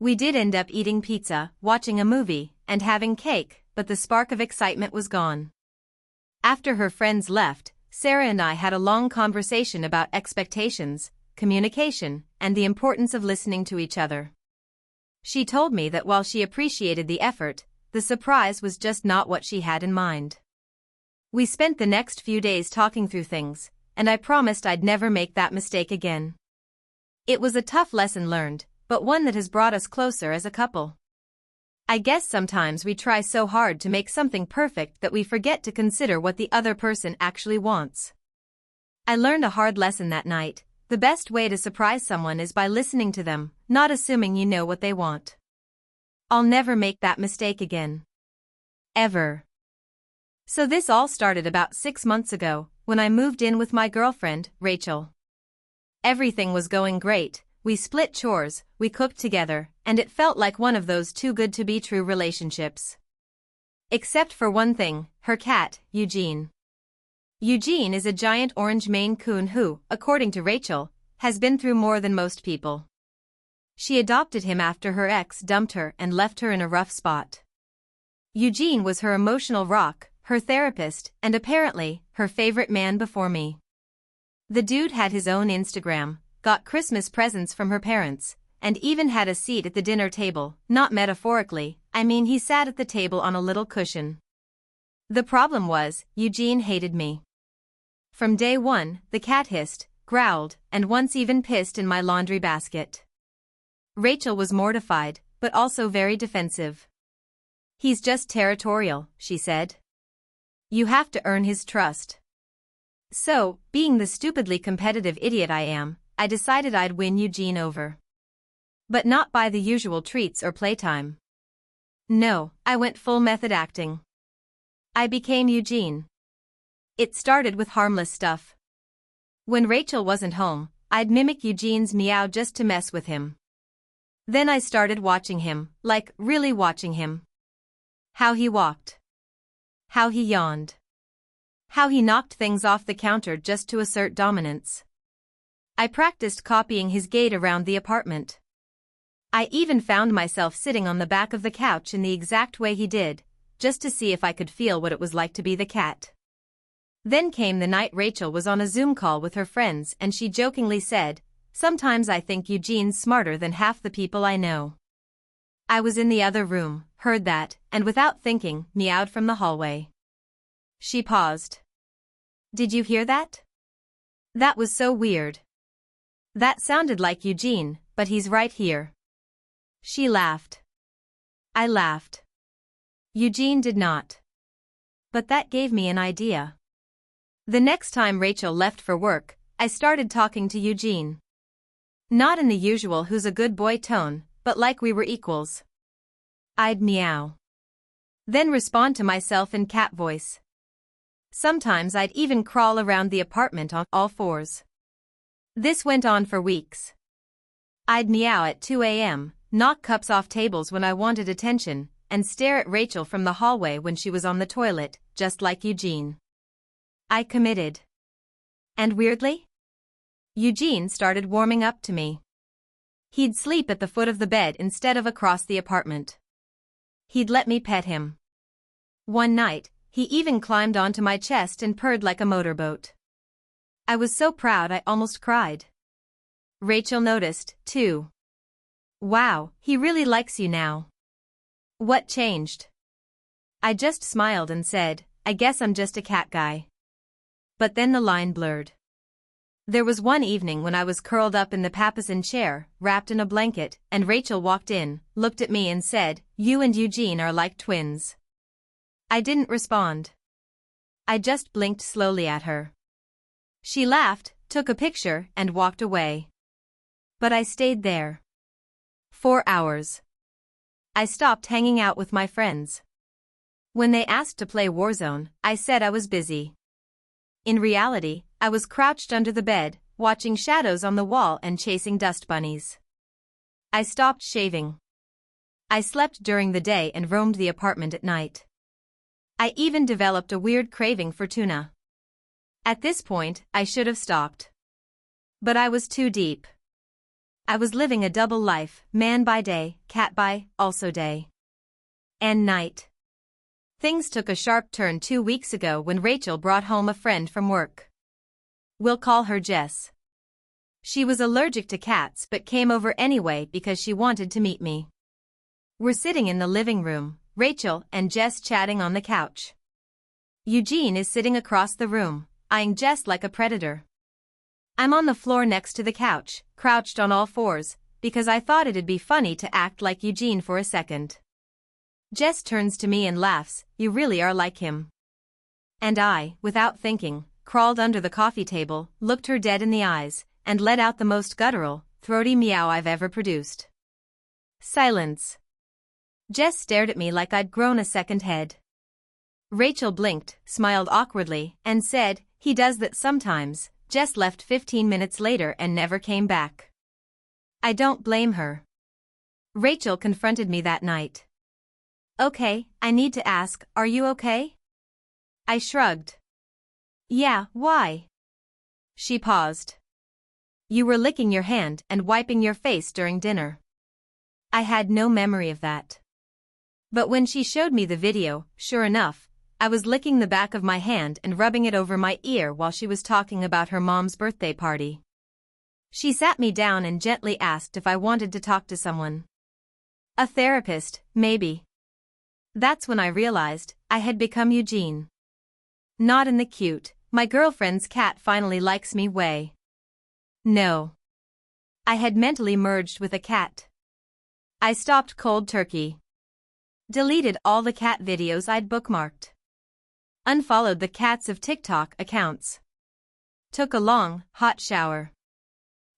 We did end up eating pizza, watching a movie, and having cake, but the spark of excitement was gone. After her friends left, Sarah and I had a long conversation about expectations, communication, and the importance of listening to each other. She told me that while she appreciated the effort, the surprise was just not what she had in mind. We spent the next few days talking through things, and I promised I'd never make that mistake again. It was a tough lesson learned, but one that has brought us closer as a couple. I guess sometimes we try so hard to make something perfect that we forget to consider what the other person actually wants. I learned a hard lesson that night. The best way to surprise someone is by listening to them, not assuming you know what they want. I'll never make that mistake again. Ever. So this all started about 6 months ago, when I moved in with my girlfriend, Rachel. Everything was going great. We split chores, we cooked together, and it felt like one of those too-good-to-be-true relationships. Except for one thing, her cat, Eugene. Eugene is a giant orange Maine Coon who, according to Rachel, has been through more than most people. She adopted him after her ex dumped her and left her in a rough spot. Eugene was her emotional rock, her therapist, and apparently, her favorite man before me. The dude had his own Instagram, got Christmas presents from her parents, and even had a seat at the dinner table, not metaphorically, I mean he sat at the table on a little cushion. The problem was, Eugene hated me. From day one, the cat hissed, growled, and once even pissed in my laundry basket. Rachel was mortified, but also very defensive. "He's just territorial," she said. "You have to earn his trust." So, being the stupidly competitive idiot I am, I decided I'd win Eugene over. But not by the usual treats or playtime. No, I went full method acting. I became Eugene. It started with harmless stuff. When Rachel wasn't home, I'd mimic Eugene's meow just to mess with him. Then I started watching him, like really watching him. How he walked. How he yawned. How he knocked things off the counter just to assert dominance. I practiced copying his gait around the apartment. I even found myself sitting on the back of the couch in the exact way he did, just to see if I could feel what it was like to be the cat. Then came the night Rachel was on a Zoom call with her friends and she jokingly said, "Sometimes I think Eugene's smarter than half the people I know." I was in the other room, heard that, and without thinking, meowed from the hallway. She paused. "Did you hear that? That was so weird. That sounded like Eugene, but he's right here." She laughed. I laughed. Eugene did not. But that gave me an idea. The next time Rachel left for work, I started talking to Eugene. Not in the usual who's a good boy tone, but like we were equals. I'd meow. Then respond to myself in cat voice. Sometimes I'd even crawl around the apartment on all fours. This went on for weeks. I'd meow at 2 a.m., knock cups off tables when I wanted attention, and stare at Rachel from the hallway when she was on the toilet, just like Eugene. I committed. And weirdly, Eugene started warming up to me. He'd sleep at the foot of the bed instead of across the apartment. He'd let me pet him. One night, he even climbed onto my chest and purred like a motorboat. I was so proud I almost cried. Rachel noticed, too. "Wow, he really likes you now." What changed? I just smiled and said, I guess I'm just a cat guy. But then the line blurred. There was one evening when I was curled up in the papasan chair, wrapped in a blanket, and Rachel walked in, looked at me and said, "You and Eugene are like twins." I didn't respond. I just blinked slowly at her. She laughed, took a picture, and walked away. But I stayed there. 4 hours. I stopped hanging out with my friends. When they asked to play Warzone, I said I was busy. In reality, I was crouched under the bed, watching shadows on the wall and chasing dust bunnies. I stopped shaving. I slept during the day and roamed the apartment at night. I even developed a weird craving for tuna. At this point, I should have stopped. But I was too deep. I was living a double life, man by day, cat by, also day. And night. Things took a sharp turn 2 weeks ago when Rachel brought home a friend from work. We'll call her Jess. She was allergic to cats but came over anyway because she wanted to meet me. We're sitting in the living room, Rachel and Jess chatting on the couch. Eugene is sitting across the room, eyeing Jess like a predator. I'm on the floor next to the couch, crouched on all fours, because I thought it'd be funny to act like Eugene for a second. Jess turns to me and laughs, "You really are like him." And I, without thinking, crawled under the coffee table, looked her dead in the eyes, and let out the most guttural, throaty meow I've ever produced. Silence. Jess stared at me like I'd grown a second head. Rachel blinked, smiled awkwardly, and said, "He does that sometimes." Jess left 15 minutes later and never came back. I don't blame her. Rachel confronted me that night. "Okay, I need to ask, are you okay?" I shrugged. "Yeah, why?" She paused. "You were licking your hand and wiping your face during dinner." I had no memory of that. But when she showed me the video, sure enough, I was licking the back of my hand and rubbing it over my ear while she was talking about her mom's birthday party. She sat me down and gently asked if I wanted to talk to someone. A therapist, maybe. That's when I realized I had become Eugene. Not in the cute, "my girlfriend's cat finally likes me" way. No. I had mentally merged with a cat. I stopped cold turkey. Deleted all the cat videos I'd bookmarked. Unfollowed the cats of TikTok accounts. Took a long, hot shower.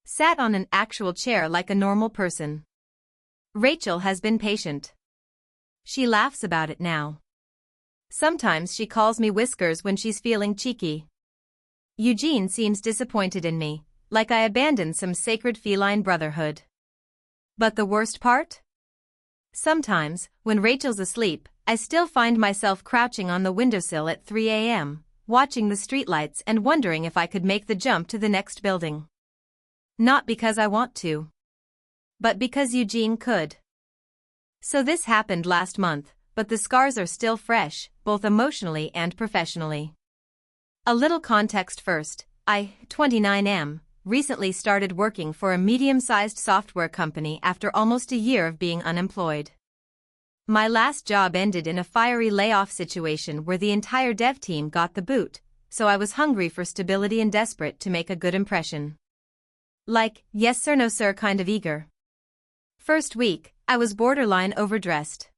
Sat on an actual chair like a normal person. Rachel has been patient. She laughs about it now. Sometimes she calls me Whiskers when she's feeling cheeky. Eugene seems disappointed in me, like I abandoned some sacred feline brotherhood. But the worst part? Sometimes, when Rachel's asleep, I still find myself crouching on the windowsill at 3 a.m., watching the streetlights and wondering if I could make the jump to the next building. Not because I want to, but because Eugene could. So this happened last month, but the scars are still fresh, both emotionally and professionally. A little context first. I, 29 recently started working for a medium-sized software company after almost a year of being unemployed. My last job ended in a fiery layoff situation where the entire dev team got the boot, so I was hungry for stability and desperate to make a good impression. Like, yes sir no sir kind of eager. First week, I was borderline overdressed.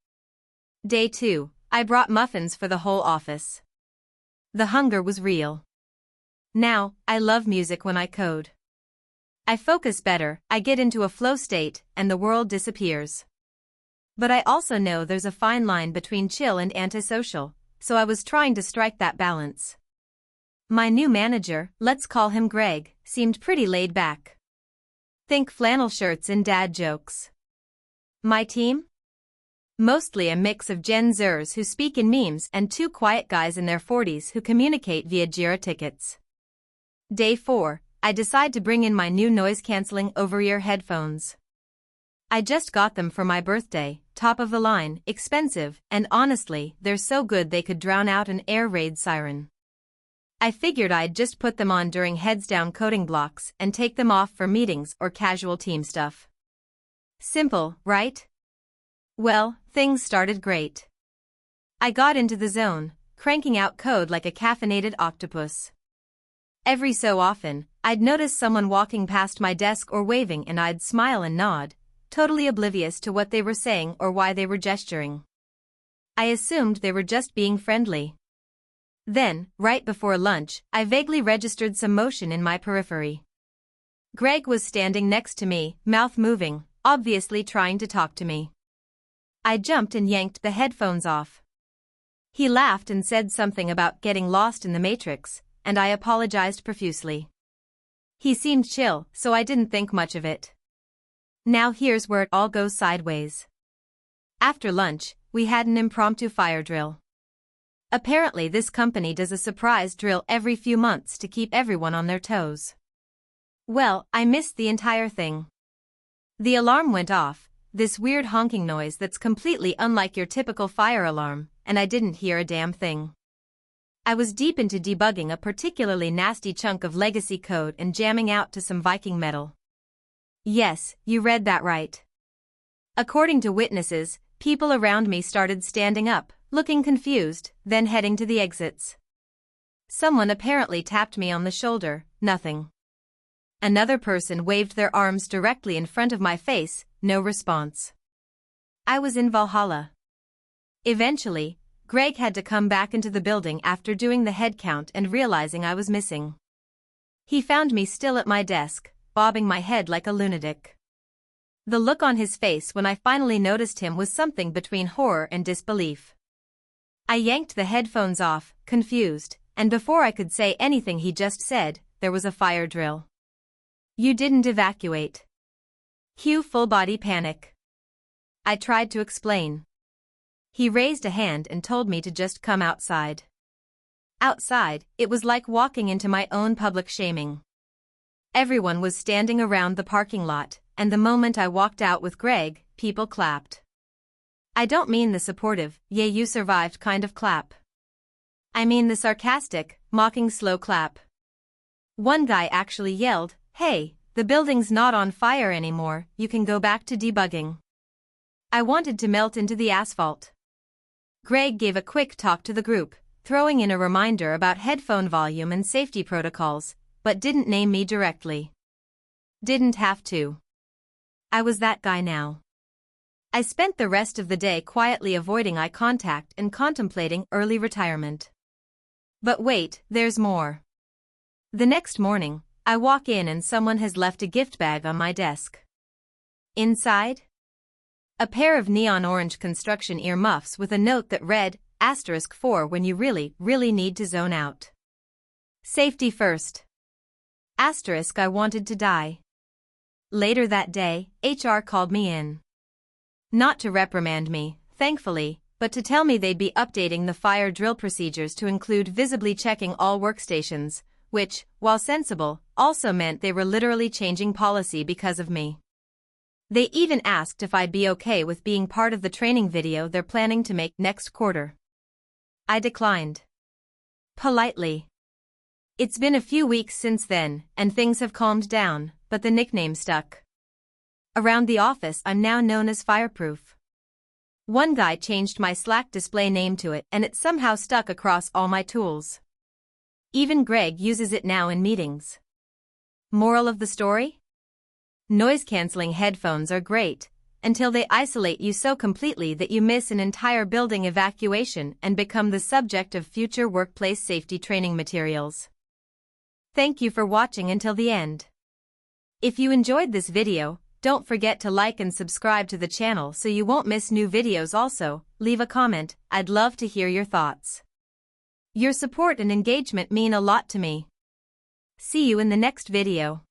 Day 2, I brought muffins for the whole office. The hunger was real. Now, I love music when I code. I focus better, I get into a flow state, and the world disappears. But I also know there's a fine line between chill and antisocial, so I was trying to strike that balance. My new manager, let's call him Greg, seemed pretty laid back. Think flannel shirts and dad jokes. My team? Mostly a mix of Gen Zers who speak in memes and 2 quiet guys in their 40s who communicate via Jira tickets. Day 4, I decide to bring in my new noise-canceling over-ear headphones. I just got them for my birthday, top of the line, expensive, and honestly, they're so good they could drown out an air raid siren. I figured I'd just put them on during heads-down coding blocks and take them off for meetings or casual team stuff. Simple, right? Well, things started great. I got into the zone, cranking out code like a caffeinated octopus. Every so often, I'd notice someone walking past my desk or waving and I'd smile and nod, totally oblivious to what they were saying or why they were gesturing. I assumed they were just being friendly. Then, right before lunch, I vaguely registered some motion in my periphery. Greg was standing next to me, mouth moving, obviously trying to talk to me. I jumped and yanked the headphones off. He laughed and said something about getting lost in the matrix, and I apologized profusely. He seemed chill, so I didn't think much of it. Now here's where it all goes sideways. After lunch, we had an impromptu fire drill. Apparently this company does a surprise drill every few months to keep everyone on their toes. Well, I missed the entire thing. The alarm went off, this weird honking noise that's completely unlike your typical fire alarm, and I didn't hear a damn thing. I was deep into debugging a particularly nasty chunk of legacy code and jamming out to some Viking metal. Yes, you read that right. According to witnesses, people around me started standing up, looking confused, then heading to the exits. Someone apparently tapped me on the shoulder, nothing. Another person waved their arms directly in front of my face, no response. I was in Valhalla. Eventually, Greg had to come back into the building after doing the head count and realizing I was missing. He found me still at my desk, bobbing my head like a lunatic. The look on his face when I finally noticed him was something between horror and disbelief. I yanked the headphones off, confused, and before I could say anything he just said, there was a fire drill. You didn't evacuate. Cue full-body panic. I tried to explain. He raised a hand and told me to just come outside. Outside, it was like walking into my own public shaming. Everyone was standing around the parking lot, and the moment I walked out with Greg, people clapped. I don't mean the supportive, "yay you survived" kind of clap. I mean the sarcastic, mocking slow clap. One guy actually yelled, "Hey, the building's not on fire anymore, you can go back to debugging." I wanted to melt into the asphalt. Greg gave a quick talk to the group, throwing in a reminder about headphone volume and safety protocols, but didn't name me directly. Didn't have to. I was that guy now. I spent the rest of the day quietly avoiding eye contact and contemplating early retirement. But wait, there's more. The next morning, I walk in and someone has left a gift bag on my desk. Inside? A pair of neon orange construction earmuffs with a note that read, *4 when you really, really need to zone out. Safety first. I wanted to die. Later that day, HR called me in. Not to reprimand me, thankfully, but to tell me they'd be updating the fire drill procedures to include visibly checking all workstations, which, while sensible, also meant they were literally changing policy because of me. They even asked if I'd be okay with being part of the training video they're planning to make next quarter. I declined. Politely. It's been a few weeks since then, and things have calmed down, but the nickname stuck. Around the office I'm now known as Fireproof. One guy changed my Slack display name to it and it somehow stuck across all my tools. Even Greg uses it now in meetings. Moral of the story? Noise-canceling headphones are great, until they isolate you so completely that you miss an entire building evacuation and become the subject of future workplace safety training materials. Thank you for watching until the end. If you enjoyed this video, don't forget to like and subscribe to the channel so you won't miss new videos. Also, leave a comment, I'd love to hear your thoughts. Your support and engagement mean a lot to me. See you in the next video.